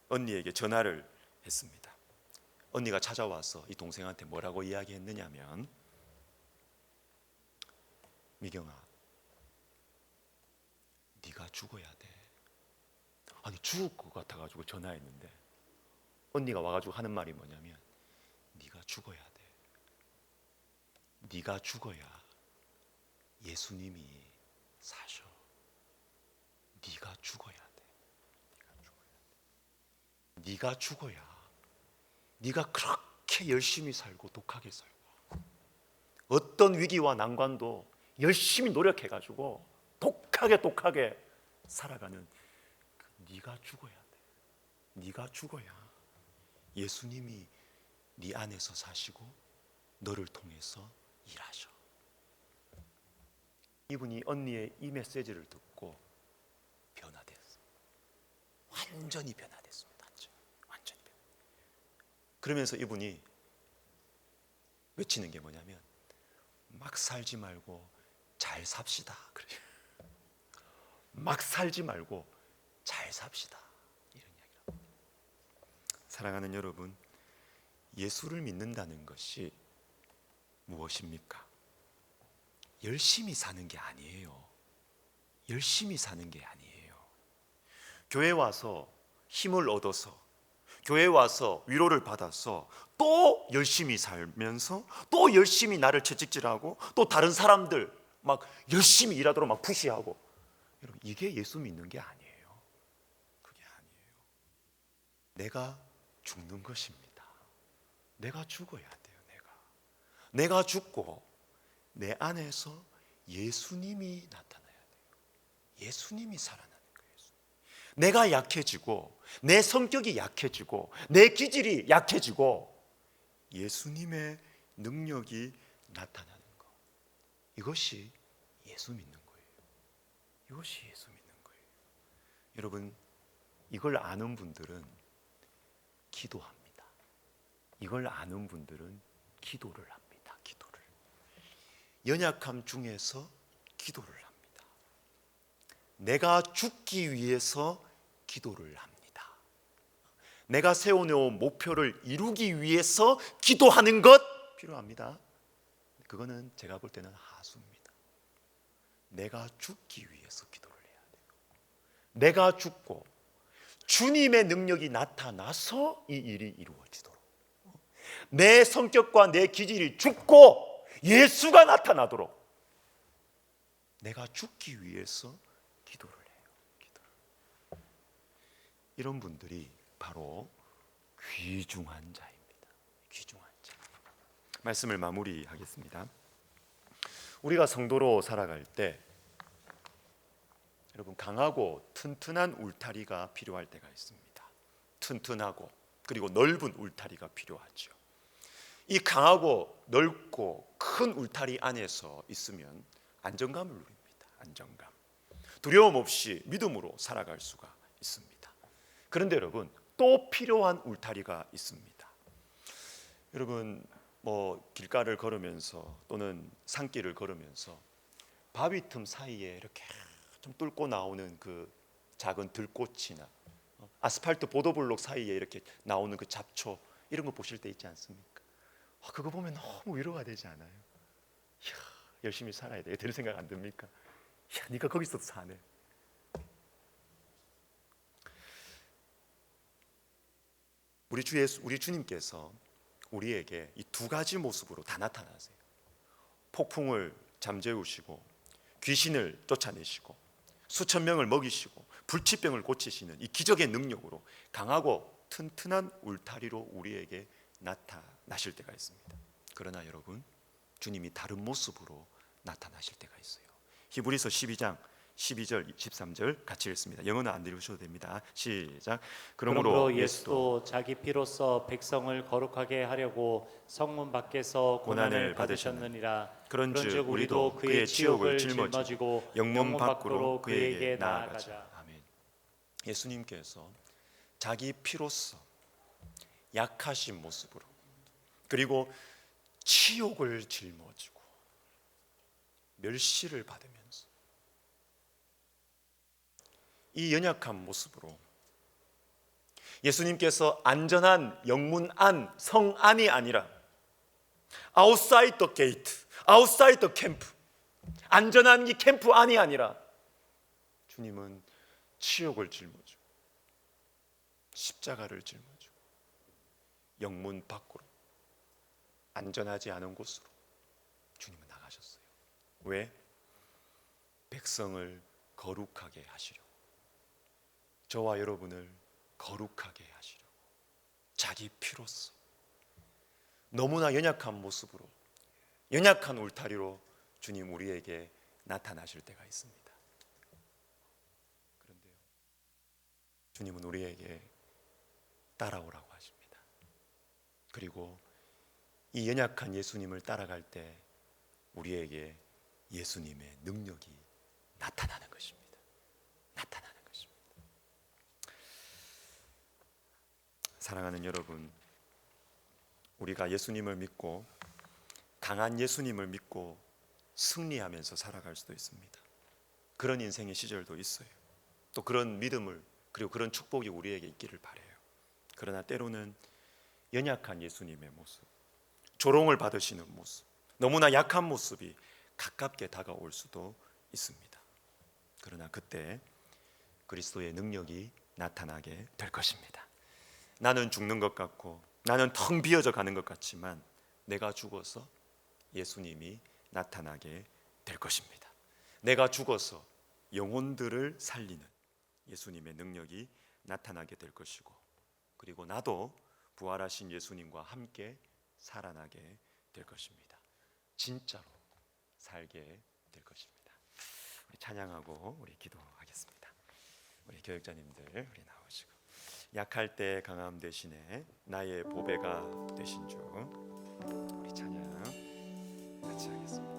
언니에게 전화를 했습니다. 언니가 찾아와서 이 동생한테 뭐라고 이야기했느냐면, 미경아, 네가 죽어야 돼. 아니 죽을 것 같아가지고 전화했는데 언니가 와가지고 하는 말이 뭐냐면, 네가 죽어야 돼. 네가 죽어야 예수님이 사셔. 네가 죽어야 돼. 네가 죽어야 네가 그렇게 열심히 살고 독하게 살고 어떤 위기와 난관도 열심히 노력해가지고 독하게 살아가는 네가 죽어야 돼. 네가 죽어야 예수님이 네 안에서 사시고 너를 통해서 일하셔. 이분이 언니의 이 메시지를 듣고 변화됐어요. 완전히 변화됐습니다. 완전히 변화. 그러면서 이분이 외치는 게 뭐냐면, 막 살지 말고 잘 삽시다. 그래요. 막 살지 말고 잘 삽시다. 이런 이야기를 합니다. 사랑하는 여러분, 예수를 믿는다는 것이 무엇입니까? 열심히 사는 게 아니에요. 열심히 사는 게 아니에요. 교회 와서 힘을 얻어서, 교회 와서 위로를 받아서 또 열심히 살면서 또 열심히 나를 채찍질하고 또 다른 사람들 막 열심히 일하도록 막 푸시하고, 여러분 이게 예수 믿는 게 아니에요. 그게 아니에요. 내가 죽는 것입니다. 내가 죽어야 돼요. 내가 죽고 내 안에서 예수님이 나타나야 돼요. 예수님이 살아나는 거예요. 내가 약해지고 내 성격이 약해지고 내 기질이 약해지고 예수님의 능력이 나타나는 것, 이것이 예수 믿는 거예요. 이것이 예수 믿는 거예요. 여러분, 이걸 아는 분들은 기도합니다. 이걸 아는 분들은 기도를 합니다. 기도를. 연약함 중에서 기도를 합니다. 내가 죽기 위해서 기도를 합니다. 내가 세워놓은 목표를 이루기 위해서 기도하는 것 필요합니다. 그거는 제가 볼 때는 하수입니다. 내가 죽기 위해서 기도를 해야 돼요. 내가 죽고 주님의 능력이 나타나서 이 일이 이루어지도록, 내 성격과 내 기질이 죽고 예수가 나타나도록 내가 죽기 위해서 기도를 해요. 기도를. 이런 분들이 바로 귀중한 자입니다. 귀중한 자. 말씀을 마무리하겠습니다. 우리가 성도로 살아갈 때 여러분, 강하고 튼튼한 울타리가 필요할 때가 있습니다. 튼튼하고 그리고 넓은 울타리가 필요하죠. 이 강하고 넓고 큰 울타리 안에서 있으면 안정감을 누립니다. 안정감. 두려움 없이 믿음으로 살아갈 수가 있습니다. 그런데 여러분, 또 필요한 울타리가 있습니다. 여러분, 길가를 걸으면서 또는 산길을 걸으면서 바위 틈 사이에 이렇게 좀 뚫고 나오는 그 작은 들꽃이나 아스팔트 보도블록 사이에 이렇게 나오는 그 잡초, 이런 거 보실 때 있지 않습니까? 그거 보면 너무 위로가 되지 않아요? 이야, 열심히 살아야 돼. 될 생각 안 듭니까? 이야, 네가 거기서 사네. 우리 주님께서 우리에게 이 두 가지 모습으로 다 나타나세요. 폭풍을 잠재우시고 귀신을 쫓아내시고 수천 명을 먹이시고 불치병을 고치시는 이 기적의 능력으로 강하고 튼튼한 울타리로 우리에게 나타나실 때가 있습니다. 그러나 여러분, 주님이 다른 모습으로 나타나실 때가 있어요. 히브리서 12장 12절 13절 같이 읽습니다. 영어는 안 들으셔도 됩니다. 시작. 그러므로 예수도 자기 피로써 백성을 거룩하게 하려고 성문 밖에서 고난을 받으셨느니라. 그런즉 우리도 그의 치욕을 짊어지고 영문 밖으로 그에게 나아가자. 아멘. 예수님께서 자기 피로써 약하신 모습으로 그리고 치욕을 짊어지고 멸시를 받으면서 이 연약한 모습으로 예수님께서 안전한 영문 안, 성 안이 아니라 outside the gate, outside the camp, 안전한 이 캠프 안이 아니라 주님은 치욕을 짊어지고 십자가를 짊어지고 영문 밖으로 안전하지 않은 곳으로 주님은 나가셨어요. 왜? 백성을 거룩하게 하시려고, 저와 여러분을 거룩하게 하시려고 자기 피로써 너무나 연약한 모습으로, 연약한 울타리로 주님 우리에게 나타나실 때가 있습니다. 그런데요, 주님은 우리에게 따라오라고 하십니다. 그리고 이 연약한 예수님을 따라갈 때 우리에게 예수님의 능력이 나타나는 것입니다. 나타나는 것입니다. 사랑하는 여러분, 우리가 예수님을 믿고 강한 예수님을 믿고 승리하면서 살아갈 수도 있습니다. 그런 인생의 시절도 있어요. 또 그런 믿음을 그리고 그런 축복이 우리에게 있기를 바라요. 그러나 때로는 연약한 예수님의 모습, 조롱을 받으시는 모습, 너무나 약한 모습이 가깝게 다가올 수도 있습니다. 그러나 그때 그리스도의 능력이 나타나게 될 것입니다. 나는 죽는 것 같고 나는 텅 비어져 가는 것 같지만 내가 죽어서 예수님이 나타나게 될 것입니다. 내가 죽어서 영혼들을 살리는 예수님의 능력이 나타나게 될 것이고, 그리고 나도 부활하신 예수님과 함께 살아나게 될 것입니다. 진짜로 살게 될 것입니다. 우리 찬양하고 우리 기도하겠습니다. 우리 교역자님들 우리 나오시고, 약할 때 강함 대신에 나의 보배가 되신 주, 우리 찬양 같이 하겠습니다.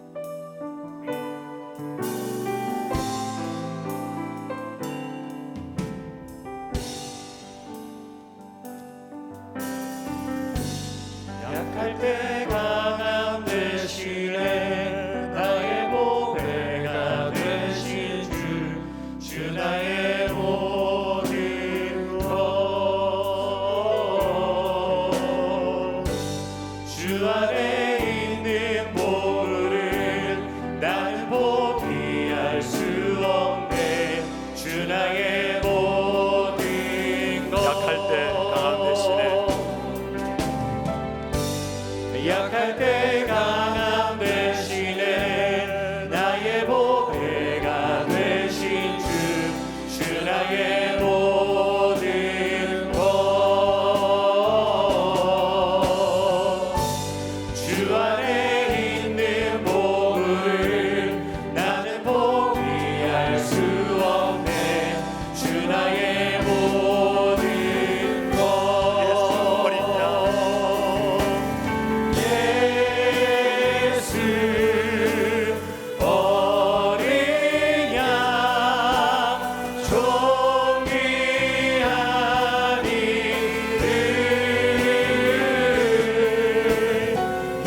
약할 때 강함 대신에 나의 보배가 되신 주, 주 나의 모든 것, 주 안에 있는 보물을 나는 포기할 수 없네. 주 나의 모든 것. 약할 때 강함 대신에, 약할 때 강함 대신에 나의 보배가 되신 주, 주 나의 모든 것, 주 안에 있는 보물을 나는 포기할 수 없네. 주 나의 모든 것. 어린 양 존귀한 이름,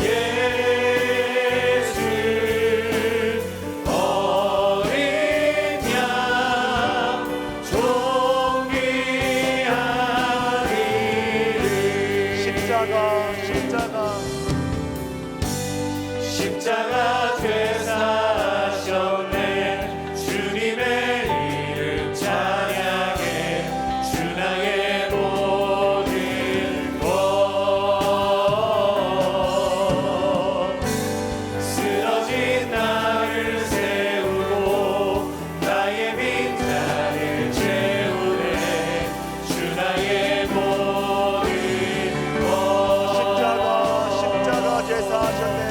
예수 어린 양 존귀한 이름. 십자가 죄 사셨네. 주님의 이름 찬양해. 주 나의 모든 것, 쓰러진 나를 세우고 나의 빈잔을 채우네. 주 나의 모든 것. 십자가 죄 사하셨네.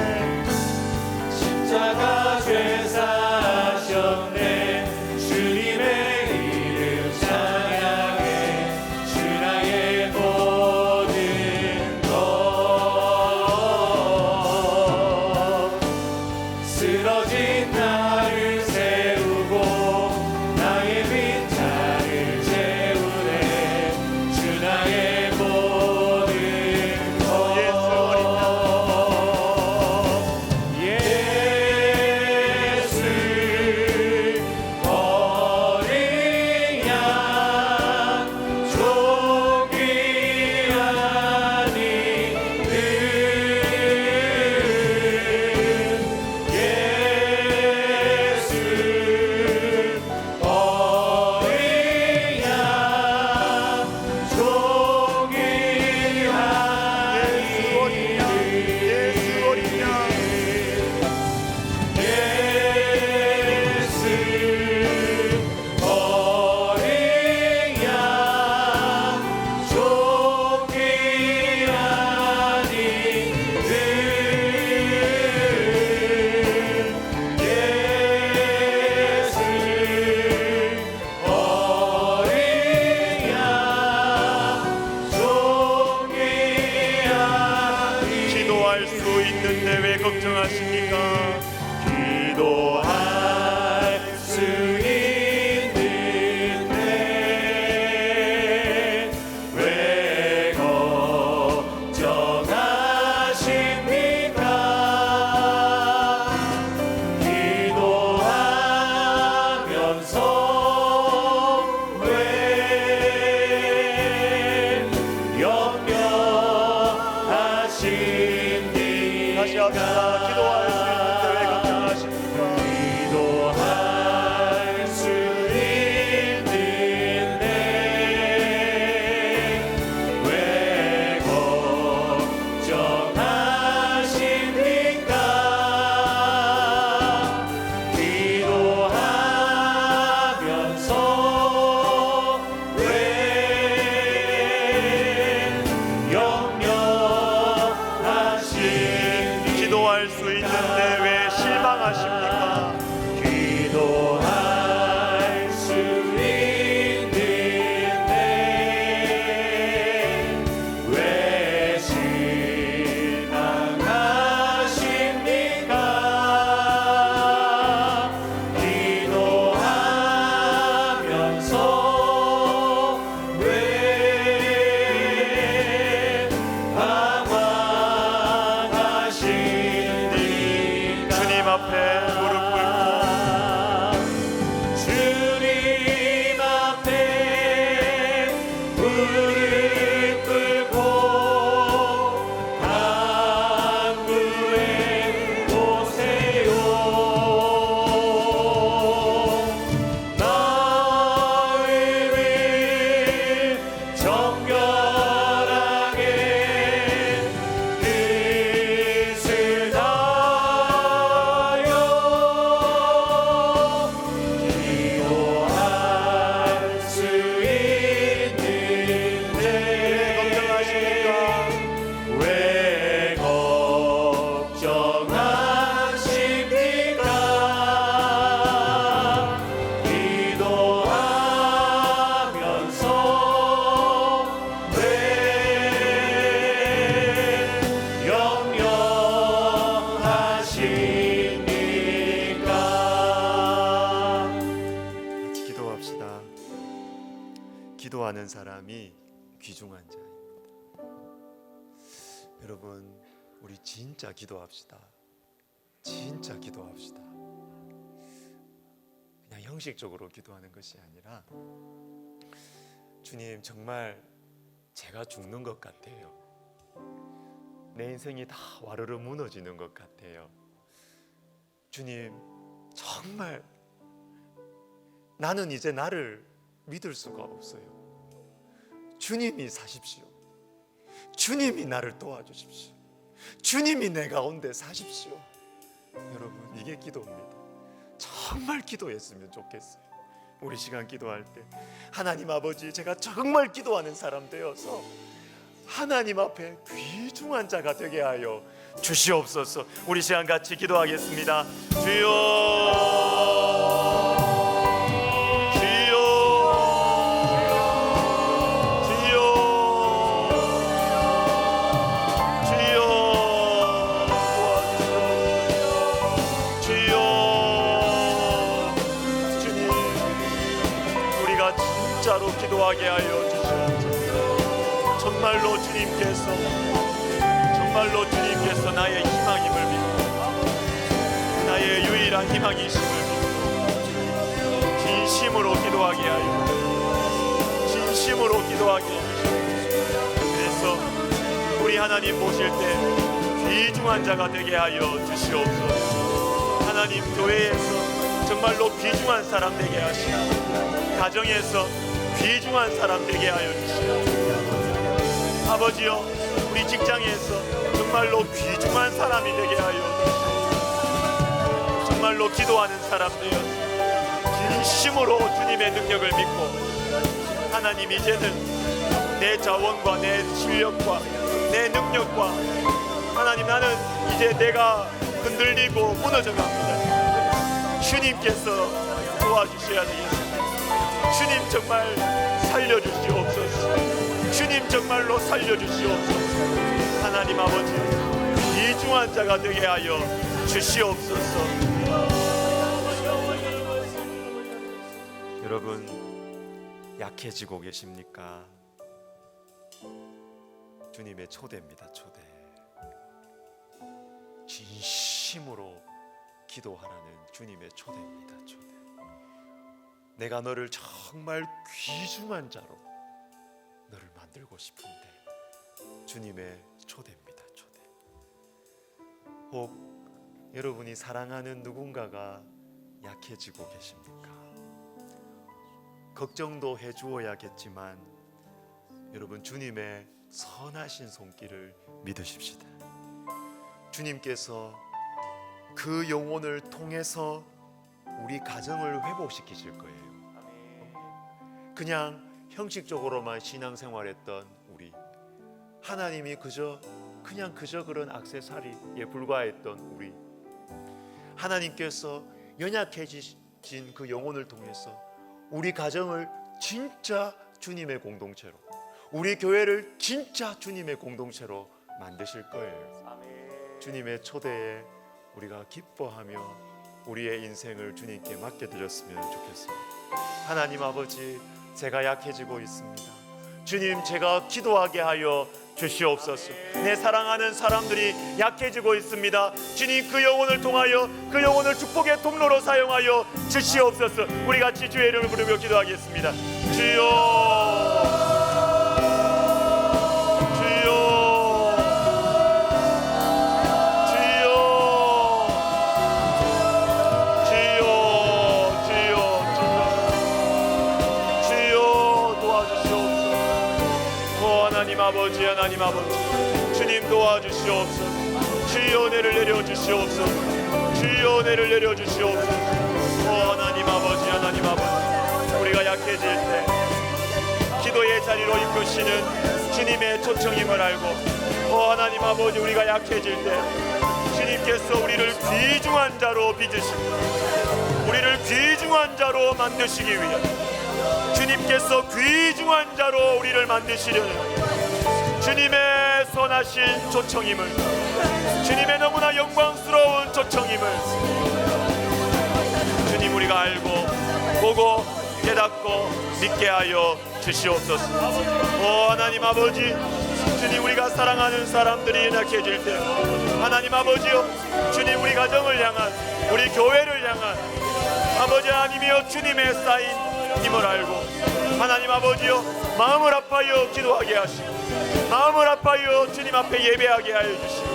기도하십니까? 기도할 수 있는데 왜 걱정하십니까? 기도하면서 왜 염려하십니까? 다시 합시다. 기도할 수 있는데 왜 걱정하십니까? 기도할 수 있는데 왜 걱정하십니까? 기도하면서 왜 염려하십니까? 기도할 수 있는데 왜 실망하십니까? 기도할 수 있는데 왜 실망하십니까? 기도하면서 왜 방황하십니까? 주님 앞에 무릎 꿇고 주님 앞에 무릎 꿇고 간구해 보세요. 나의 정결하게 뜻을 다하여 기도할 수 있는데 걱정하십니까? 왜 걱정하십니까? 기도하면서 왜 염려하십니까? 같이 기도합시다. 기도하는 사람이 귀중한 자입니다. 여러분, 우리 진짜 기도합시다. 진짜 기도합시다. 그냥 형식적으로 기도하는 것이 아니라, 주님, 정말 제가 죽는 것 같아요. 내 인생이 다 와르르 무너지는 것 같아요. 주님, 정말 나는 이제 나를 믿을 수가 없어요. 주님이 사십시오. 주님이 나를 도와주십시오. 주님이 내 가운데 사십시오. 여러분, 이게 기도입니다. 정말 기도했으면 좋겠어요. 우리 시간 기도할 때 하나님 아버지, 제가 정말 기도하는 사람 되어서 하나님 앞에 귀중한 자가 되게 하여 주시옵소서. 우리 시간 같이 기도하겠습니다. 주여, 주여, 주여, 주여, 주여, 주님, 우리가 진짜로 기도하게 하여 주시옵소서. 정말로 주님께서 나의 희망임을 믿고 나의 유일한 희망이심을 믿고 진심으로 기도하게 하여 주시옵소서. 그래서 우리 하나님 보실 때 귀중한 자가 되게 하여 주시옵소서. 하나님, 교회에서 정말로 귀중한 사람 되게 하시고 가정에서 귀중한 사람 되게 하여 주시옵소서. 아버지여, 우리 직장에서 정말로 귀중한 사람이 되게 하여 주시옵소서. 정말로 기도하는 사람 되어 진심으로 주님의 능력을 믿고, 하나님, 이제는 내 자원과 내 실력과 내 능력과, 하나님, 나는 이제 내가 흔들리고 무너져 갑니다. 주님께서 도와주셔야 되겠습니다. 주님, 정말 살려주시옵소서. 주님, 정말로 살려주시옵소서. 하나님 아버지, 귀중한 자가 되게 하여 주시옵소서. 여러분 약해지고 계십니까? 주님의 초대입니다. 초대. 진심으로 기도하라는 주님의 초대입니다. 초대. 내가 너를 정말 귀중한 자로 너를 만들고 싶은데 주님의 초대입니다. 초대. 혹 여러분이 사랑하는 누군가가 약해지고 계십니까? 걱정도 해주어야겠지만 여러분 주님의 선하신 손길을 믿으십시다. 주님께서 그 영혼을 통해서 우리 가정을 회복시키실 거예요. 그냥 형식적으로만 신앙생활했던 우리, 하나님이 그저 그런 액세서리에 불과했던 우리, 하나님께서 연약해진 그 영혼을 통해서 우리 가정을 진짜 주님의 공동체로, 우리 교회를 진짜 주님의 공동체로 만드실 거예요. 주님의 초대에 우리가 기뻐하며 우리의 인생을 주님께 맡겨드렸으면 좋겠습니다. 하나님 아버지, 제가 약해지고 있습니다. 주님, 제가 기도하게 하여 주시옵소서. 내 사랑하는 사람들이 약해지고 있습니다. 주님, 그 영혼을 통하여 그 영혼을 축복의 통로로 사용하여 주시옵소서. 우리 같이 주의 이름을 부르며 기도하겠습니다. 주여, 하나님 아버지, 주님 도와주시옵소서. 주여 은혜를 내려주시옵소서. 주여 은혜를 내려주시옵소서. 하나님 아버지, 우리가 약해질 때 기도의 자리로 이끄시는 주님의 초청임을 알고, 하나님 아버지, 우리가 약해질 때 주님께서 우리를 귀중한 자로 빚으시고 우리를 귀중한 자로 만드시기 위해 주님께서 귀중한 자로 우리를 만드시려는 주님의 선하신 초청임을, 주님의 너무나 영광스러운 초청임을 주님 우리가 알고 보고 깨닫고 믿게 하여 주시옵소서. 하나님 아버지, 주님 우리가 사랑하는 사람들이 연약해질 때 하나님 아버지요, 주님 우리 가정을 향한, 우리 교회를 향한 아버지 하나님이여 주님의 쌓인 힘을 알고 하나님 아버지요, 마음을 아파하여 기도하게 하시고 마음을 아파하여 주님 앞에 예배하게 하여 주시고,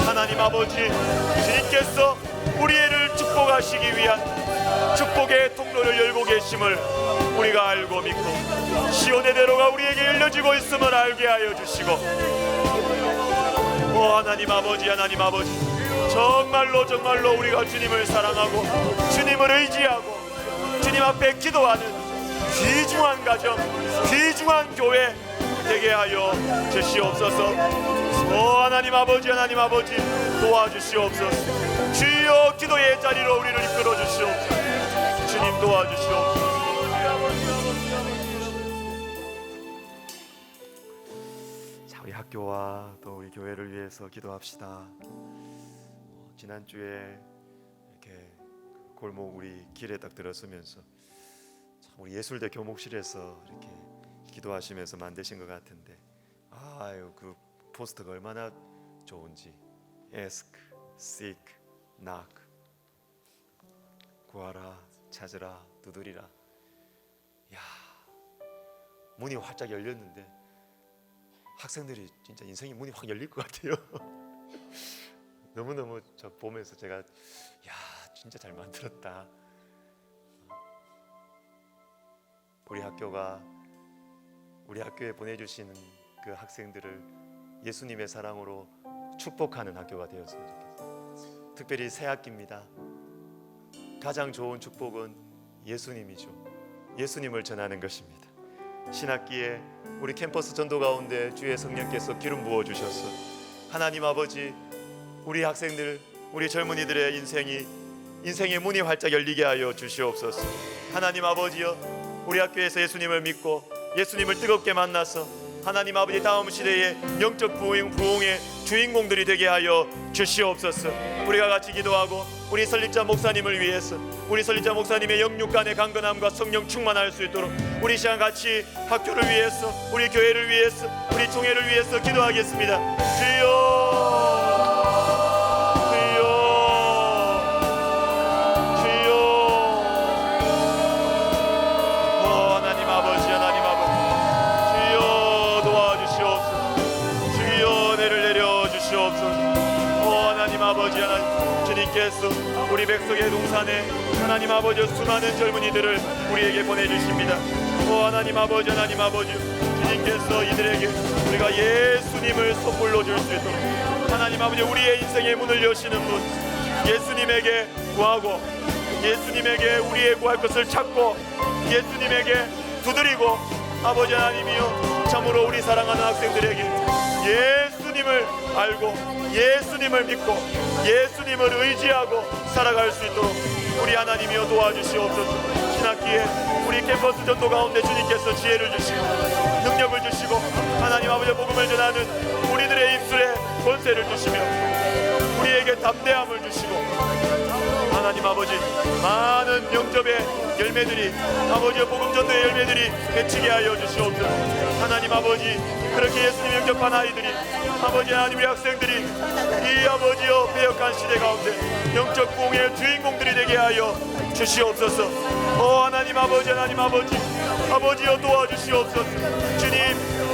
하나님 아버지, 주님께서 우리 애를 축복하시기 위한 축복의 통로를 열고 계심을 우리가 알고 믿고 시온의 대로가 우리에게 열려지고 있음을 알게 하여 주시고, 하나님 아버지, 정말로 우리가 주님을 사랑하고 주님을 의지하고 주님 앞에 기도하는 귀중한 가정, 귀중한 교회 되게 하여 주시옵소서. 하나님 아버지, 도와주시옵소서. 주여 기도의 자리로 우리를 이끌어 주시옵소서. 주님 도와주시옵소서. 자, 우리 학교와 또 우리 교회를 위해서 기도합시다. 지난주에 이렇게 골목 우리 길에 딱 들어서면서 우리 예술대 교목실에서 이렇게 기도하시면서 만드신 것 같은데, 아유 그 포스터가 얼마나 좋은지. Ask, seek, knock. 구하라, 찾으라, 두드리라. 야, 문이 활짝 열렸는데 학생들이 진짜 인생이 문이 확 열릴 것 같아요. 너무너무 저 보면서 제가 야, 진짜 잘 만들었다. 우리 학교에 보내주시는 그 학생들을 예수님의 사랑으로 축복하는 학교가 되었으면 좋겠어요. 특별히 새 학기입니다. 가장 좋은 축복은 예수님이죠. 예수님을 전하는 것입니다. 신학기에 우리 캠퍼스 전도 가운데 주의 성령께서 기름 부어 주셔서 하나님 아버지, 우리 학생들, 우리 젊은이들의 인생의 문이 활짝 열리게 하여 주시옵소서. 하나님 아버지여, 우리 학교에서 예수님을 믿고 예수님을 뜨겁게 만나서 하나님 아버지 다음 시대의 영적 부흥의 주인공들이 되게 하여 주시옵소서. 우리가 같이 기도하고 우리 설립자 목사님을 위해서, 우리 설립자 목사님의 영육간의 강건함과 성령 충만할 수 있도록 우리 시간 같이 학교를 위해서, 우리 교회를 위해서, 우리 총회를 위해서 기도하겠습니다. 주여, 아버지 하나님, 주님께서 우리 백석의 동산에 하나님 아버지 수많은 젊은이들을 우리에게 보내주십니다. 오 하나님 아버지, 하나님 아버지, 주님께서 이들에게 우리가 예수님을 선물로 줄 수 있도록 하나님 아버지 우리의 인생의 문을 여시는 분, 예수님에게 구하고 예수님에게 우리의 구할 것을 찾고 예수님에게 두드리고 아버지 하나님이여 참으로 우리 사랑하는 학생들에게 예수님을 알고 예수님을 믿고 예수님을 의지하고 살아갈 수 있도록 우리 하나님이여 도와주시옵소서. 신학기에 우리 캠퍼스 전도 가운데 주님께서 지혜를 주시고 능력을 주시고 하나님 아버지 복음을 전하는 우리들의 입술에 권세를 주시며 우리에게 담대함을 주시고 하나님 아버지 많은 영접의 열매들이 아버지의 복음 전도의 열매들이 맺히게 하여 주시옵소서. 하나님 아버지 그렇게 예수님 영접한 아이들이 아버지 하나님 우리 학생들이 이 아버지여 배역한 시대 가운데 영적 부흥의 주인공들이 되게 하여 주시옵소서. 오 하나님 아버지, 하나님 아버지, 아버지여 도와주시옵소서.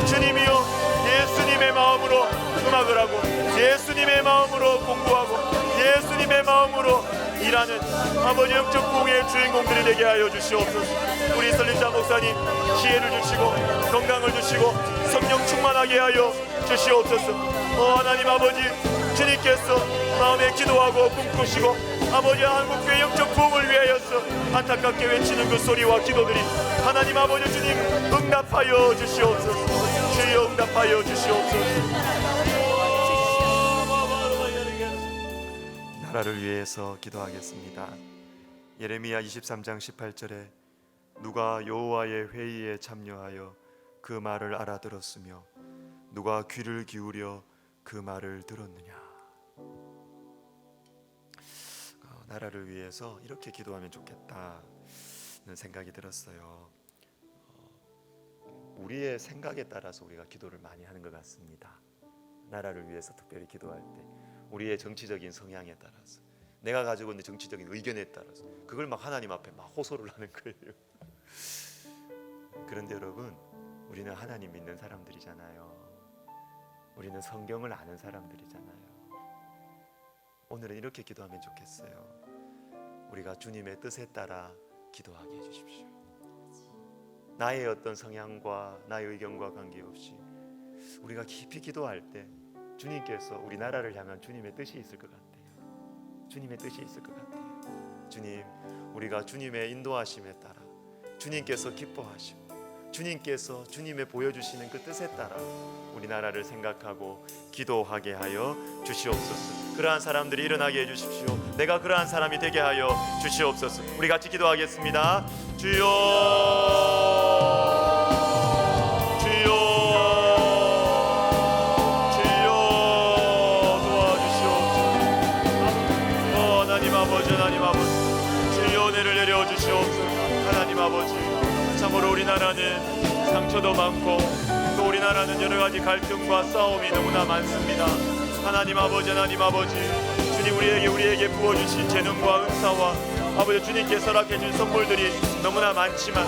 주님이여 예수님의 마음으로 음악을 하고 예수님의 마음으로 공부하고 예수님의 마음으로 일하는 아버지 영적 부흥의 주인공들이 되게 하여 주시옵소서. 우리 설립자 목사님 지혜를 주시고 건강을 주시고 성령 충만하게 하여 주시옵소서. 하나님 아버지 주님께서 마음에 기도하고 꿈꾸시고 아버지 한국교회 영적 부흥을 위하여서 안타깝게 외치는 그 소리와 기도들이 하나님 아버지 주님 응답하여 주시옵소서. 주여 응답하여 주시옵소서. 나라를 위해서 기도하겠습니다. 예레미야 23장 18절에 누가 여호와의 회의에 참여하여 그 말을 알아들었으며 누가 귀를 기울여 그 말을 들었느냐. 나라를 위해서 이렇게 기도하면 좋겠다는 생각이 들었어요. 우리의 생각에 따라서 우리가 기도를 많이 하는 것 같습니다. 나라를 위해서 특별히 기도할 때 우리의 정치적인 성향에 따라서 내가 가지고 있는 정치적인 의견에 따라서 그걸 막 하나님 앞에 막 호소를 하는 거예요. 그런데 여러분 우리는 하나님 믿는 사람들이잖아요. 우리는 성경을 아는 사람들이잖아요. 오늘은 이렇게 기도하면 좋겠어요. 우리가 주님의 뜻에 따라 기도하게 해주십시오. 나의 어떤 성향과 나의 의견과 관계없이 우리가 깊이 기도할 때 주님께서 우리 나라를 향한 주님의 뜻이 있을 것 같아요. 주님의 뜻이 있을 것 같아요. 주님, 우리가 주님의 인도하심에 따라 주님께서 기뻐하시고 주님께서 주님의 보여주시는 그 뜻에 따라 우리 나라를 생각하고 기도하게 하여 주시옵소서. 그러한 사람들이 일어나게 해주십시오. 내가 그러한 사람이 되게 하여 주시옵소서. 우리 같이 기도하겠습니다. 주여 하나님 아버지 주여 은혜를 내려주시옵소서. 하나님 아버지 참으로 우리나라는 상처도 많고 또 우리나라는 여러 가지 갈등과 싸움이 너무나 많습니다. 하나님 아버지, 하나님 아버지 주님 우리에게 부어주신 재능과 은사와 아버지 주님께서 허락해 준 선물들이 너무나 많지만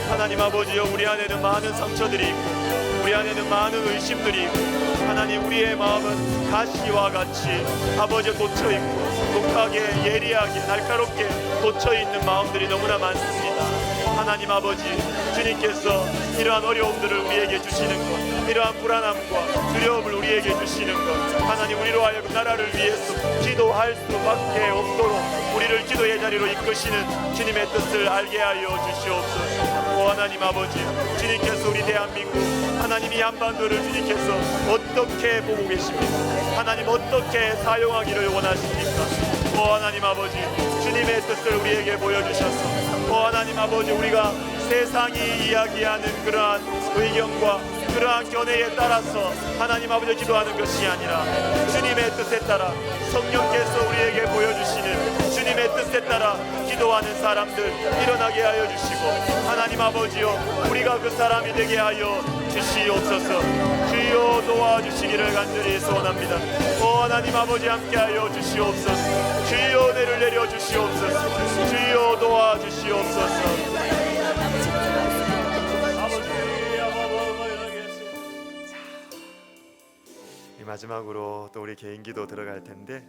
하나님 아버지여 우리 안에는 많은 상처들이 있고 우리 안에는 많은 의심들이 있고 하나님 우리의 마음은 가시와 같이 아버지 돋쳐있고 독하게 예리하게 날카롭게 돋쳐있는 마음들이 너무나 많습니다. 하나님 아버지 주님께서 이러한 어려움들을 우리에게 주시는 것, 이러한 불안함과 두려움을 우리에게 주시는 것 하나님 우리로 하여금 나라를 위해서 기도할 수밖에 없도록 우리를 기도의 자리로 이끄시는 주님의 뜻을 알게 하여 주시옵소서. 오 하나님 아버지 주님께서 우리 대한민국 하나님 이 한반도를 주님께서 어떻게 보고 계십니까? 하나님 어떻게 사용하기를 원하십니까? 오 하나님 아버지 주님의 뜻을 우리에게 보여주셔서 오 하나님 아버지 우리가 세상이 이야기하는 그러한 의견과 그러한 견해에 따라서 하나님 아버지 기도하는 것이 아니라 주님의 뜻에 따라 성령께서 우리에게 보여주시는 주님의 뜻에 따라 기도하는 사람들 일어나게 하여 주시고, 하나님 아버지여 우리가 그 사람이 되게 하여 주시옵소서. 주여 도와주시기를 간절히 소원합니다. 오 하나님 아버지 함께하여 주시옵소서. 주여 은혜를 내려 주시옵소서. 주여 도와주시옵소서. 마지막으로 또 우리 개인 기도 들어갈 텐데,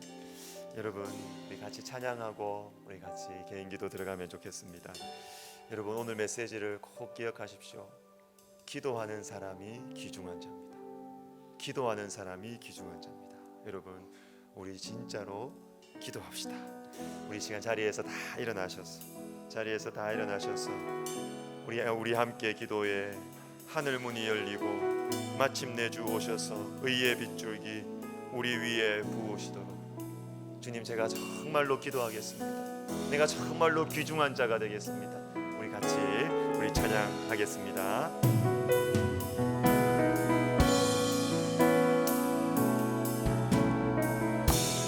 여러분 우리 같이 찬양하고 우리 같이 개인 기도 들어가면 좋겠습니다. 여러분 오늘 메시지를 꼭 기억하십시오. 기도하는 사람이 귀중한 자입니다. 기도하는 사람이 귀중한 자입니다. 여러분 우리 진짜로 기도합시다. 우리 시간 자리에서 다 일어나셔서 우리 함께 기도에 하늘 문이 열리고 마침내 주 오셔서 의의 빗줄기 우리 위에 부으시도록, 주님 제가 정말로 기도하겠습니다. 내가 정말로 귀중한 자가 되겠습니다. 우리 같이 우리 찬양하겠습니다.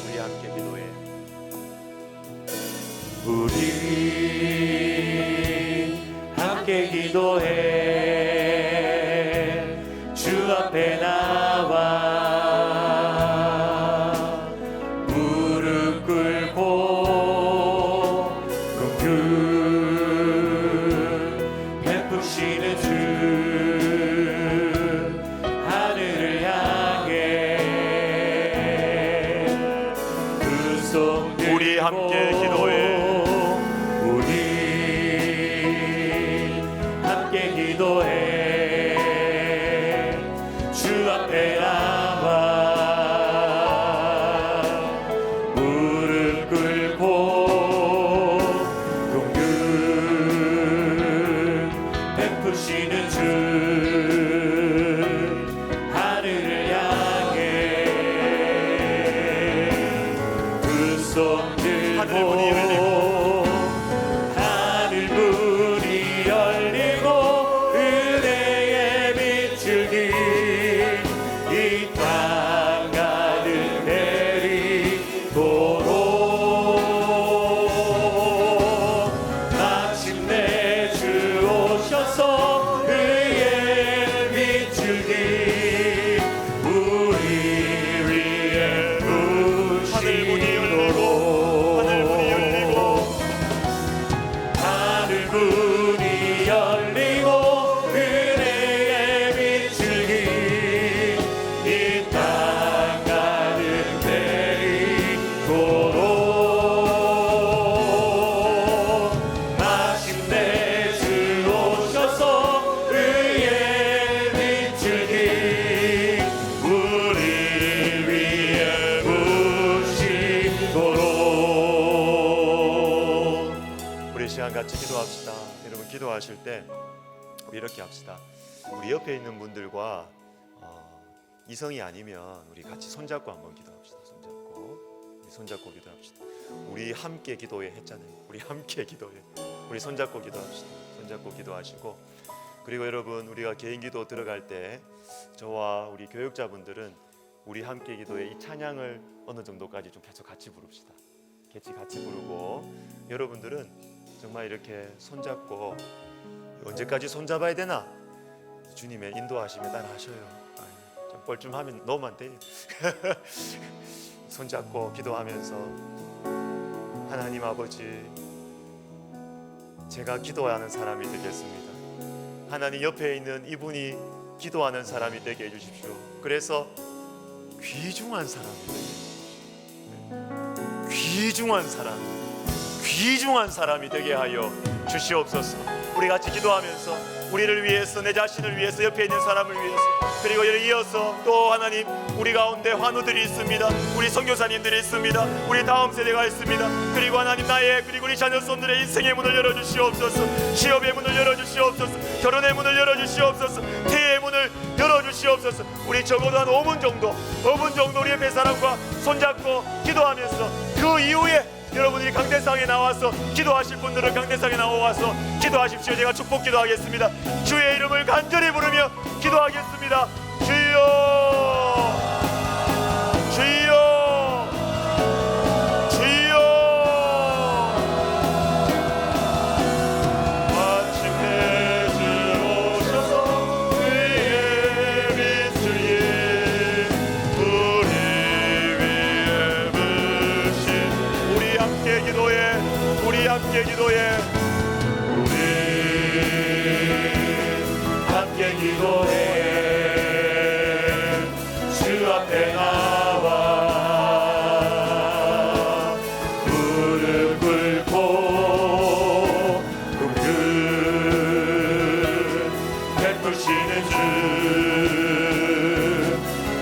우리 함께 기도해. 우리 함께 기도해. 주 앞에 나와 무릎 꿇고 긍휼 베푸시는 주 하늘을 향해 두 손 들고 우리 함께 기도해. 우리 함께 기도해. 주 앞에 나와 무릎 꿇고 긍휼 베푸시는 주 하늘을 향해 두 손 들고 하늘 문이 열리고 하늘 문이 열리고 은혜의 빛줄기 이 땅 가득 내리도록, 마침내 주 오셔서 의의 빛줄기 우리 위에 하늘 문이 부시도록. 하늘 문이 열리고 은혜의 빛줄기 이 땅 가득 내리도록, 마침내 주 오셔서 의의 빛줄기 우리 위에 부시도록. 우리 시간 같이 기도합시다. 여러분 기도하실 때 우리 이렇게 합시다. 우리 옆에 있는 분들과 이성이 아니면 우리 같이 손잡고 한번 기도합시다. 손잡고 기도합시다. 우리 함께 기도해 했잖아요. 우리 함께 기도해. 우리 손잡고 기도합시다. 손잡고 기도하시고, 그리고 여러분 우리가 개인 기도 들어갈 때 저와 우리 교육자분들은 우리 함께 기도에 이 찬양을 어느 정도까지 좀 계속 같이 부릅시다. 같이 부르고, 여러분들은 정말 이렇게 손잡고, 언제까지 손잡아야 되나? 주님의 인도하심에 따라 하셔요. 좀 뻘쭘하면 너무 안 돼요. 손잡고 기도하면서, 하나님 아버지 제가 기도하는 사람이 되겠습니다. 하나님 옆에 있는 이분이 기도하는 사람이 되게 해주십시오. 그래서 귀중한 사람이 되게, 귀중한 사람이 되게 하여 주시옵소서. 우리 같이 기도하면서 우리를 위해서, 내 자신을 위해서, 옆에 있는 사람을 위해서, 그리고 이어서 또 하나님 우리 가운데 환우들이 있습니다. 우리 선교사님들이 있습니다. 우리 다음 세대가 있습니다. 그리고 하나님 그리고 우리 자녀손들의 인생의 문을 열어주시옵소서. 취업의 문을 열어주시옵소서. 결혼의 문을 열어주시옵소서. 태의 문을 열어주시옵소서. 우리 적어도 한 5분 정도 우리 옆에 사람과 손잡고 기도하면서 그 이후에 여러분들이 강대상에 나와서 기도하실 분들은 강대상에 나와서 기도하십시오. 제가 축복 기도하겠습니다. 주의 이름을 간절히 부르며 기도하겠습니다. 주여, 주여, 주여. 마침내 주 오셔서 의의 빛을 우리 위에 부신. 우리 함께 기도해, 우리 함께 기도해, 우리 함께 기도해. 주 앞에 나와 무릎 꿇고 그 베푸시는 주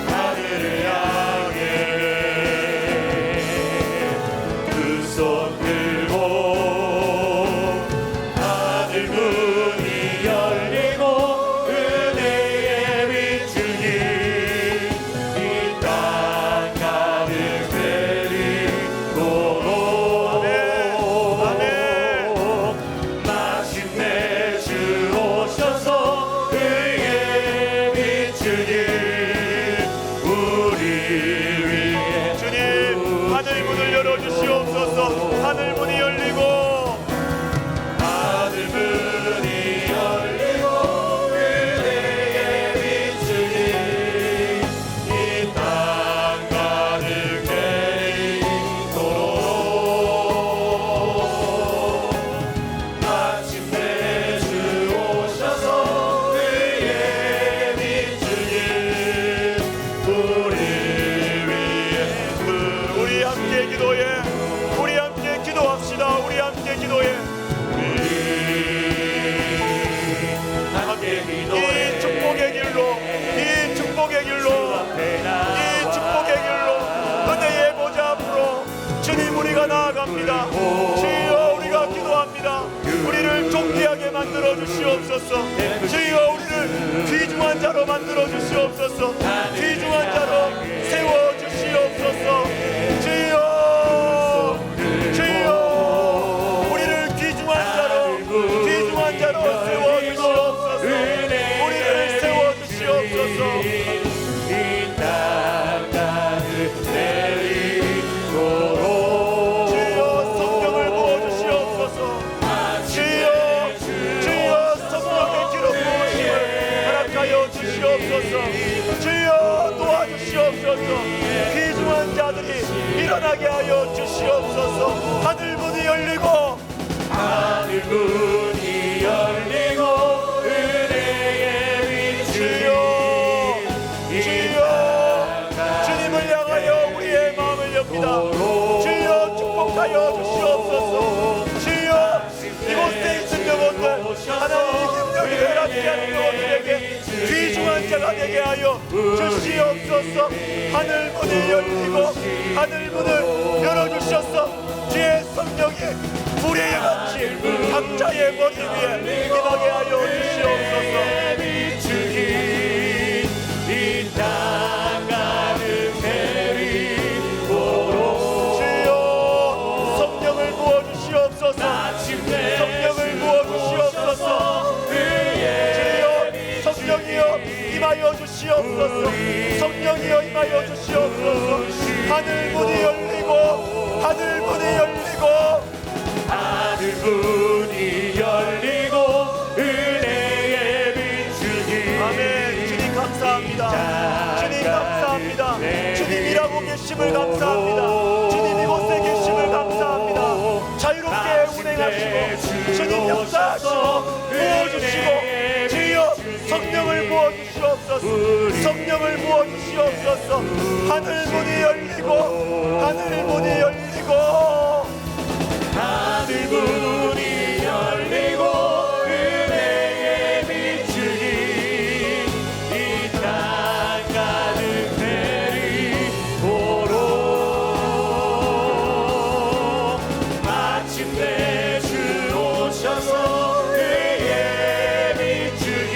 하늘을 향해 그 손 들고 하늘 문이 열리고 은혜의 비추기 이 땅 가득 내리도록. 아멘. 마침내 주 오셔서 의의 비추기 우리 위에. 주님, 하늘 문을 열어주시옵소서. 하늘 문이 열리고 하늘 문이 열리고 은혜의 비추기 이 땅 가득 내리도록. 마침내 주 오셔서 의의 비추기 우리 위에. 우리 함께 기도해, 우리 함께 기도합시다. 우리 함께 기도해. 함께 기도해. 이 축복의 길로, 이 축복의 길로, 이 축복의 길로 은혜의 보좌 앞으로 주님 우리가 나아갑니다. 주여, 우리가 기도합니다. 우리를 존귀하게 만들어 주시옵소서. 주여, 우리를 귀중한 자로 만들어 주시옵소서. 귀중한 자로 세워 주시옵소서. 주여, 주여, 우리를 귀중한 자로 세워 주시옵소서. 우리를 세워 주시옵소서. 이 땅 가득 내리도록. 주여, 성령을 부어 주시옵소서. 주여, 주여, 성령의 기름 부으심을 허락하여 주시옵소서. 주여, 도와주시옵소서. 귀중한 자들이 일어나게 하여 주시옵소서. 하늘 문이 열리고 하늘 문이 열리고 은혜의 빛주여, 주여, 주님을 향하여 우리의 마음을 엽니다. 주여, 축복하여 주시옵소서. 주여, 이곳에 있는 영혼들 하나님의 능력이 허락지 않는 영혼들에게 귀중한 자가 되게 하여 주시옵소서. 하늘 문이 열리고 하늘 문을 열어주셔서 주의 성령이 불의 같이 각자의 머리 위에 임하게 하여 주시옵소서. 이 땅 가득 내리도록. 주여, 성령을 부어주시옵소서. 성령을 부어주시옵소서. 주여, 성령이여 임하여 주시옵소서. 성령이여 임하여 주시옵소서. 하늘 문이 열리고 하늘 문이 열리고 하늘 문이 열리고 은혜의 비추기. 아멘. 주님 감사합니다. 주님 감사합니다. 주님 일하고 계심을 감사합니다. 주님 이곳에 계심을 감사합니다. 자유롭게 운행하시고 주님 역사하시고 부어주시고 주여 성령을 부어주시옵소서. 성령을 부어주시옵소서. 하늘 문이 열리고 하늘 문이 열리고 하늘 문이 열리고 은혜의 비추기 이 땅 가득 내리도록. 마침내 주 오셔서 의의 비추기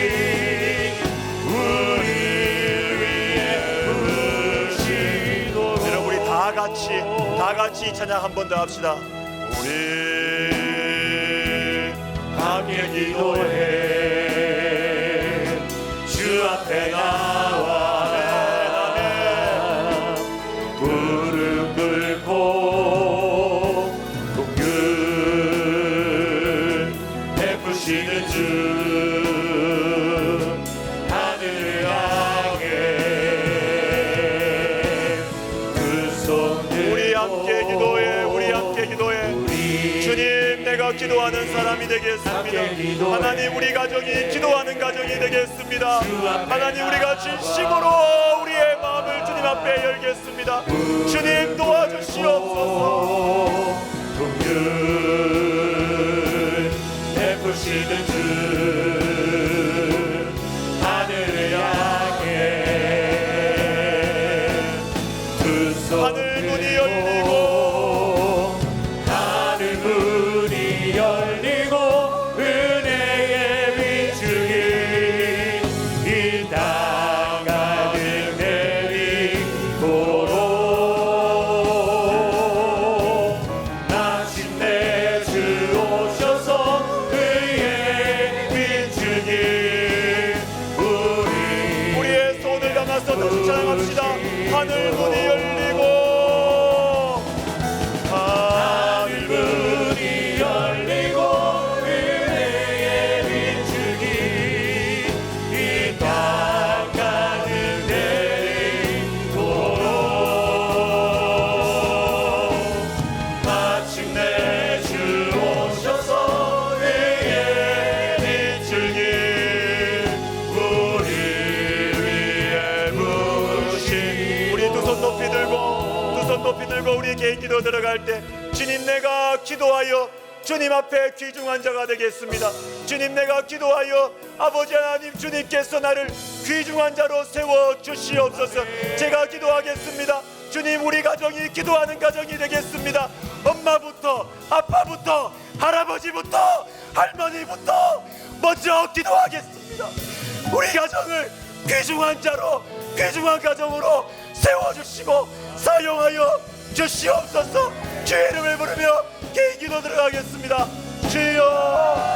우리 위에 부으시도록. 여러분, 우리 다 같이 이 찬양 한 번 더 합시다. 우리 함께 기도해 주 앞에 나와 무릎 꿇고 공급 베푸시는 주 하늘을 향해 그 손을 우리 함께 기도해 우리 함께 기도해 주님 내가 기도하는 사람이 되겠습니다. 하나님 우리 가정이 기도하는 가정이 되겠습니다. 하나님 우리가 진심으로 우리의 마음을 주님 앞에 열겠습니다. 주님 도와주시옵소서. 긍휼 베푸시는 주 하늘을 향해 두 손 하늘 문이 열리고 하늘 문이 열리고 은혜의 비추기 이 땅 가득 내리도록 마침내 주 오셔서 의의 비추기 우리의 손을 담아서 다시 찬양합시다. 하늘 문이 열리고 하늘 문이 열리고 은혜의 비추기 이 땅 가득 내리도록 마침내 주 오셔서 의의 비추기 우리 위에 부으신 우리 두 손 높이 들고 우리 개인 기도 들어갈 때 주님 내가 기도하여 주님 앞에 귀중한 자가 되겠습니다. 주님 내가 기도하여 아버지 하나님 주님께서 나를 귀중한 자로 세워 주시옵소서. 제가 기도하겠습니다. 주님 우리 가정이 기도하는 가정이 되겠습니다. 엄마부터 아빠부터 할아버지부터 할머니부터 먼저 기도하겠습니다. 우리 가정을 귀중한 자로 귀중한 가정으로 세워주시고 사용하여 주시옵소서. 주의 이름을 부르며 개인 기도 들어가겠습니다. 주여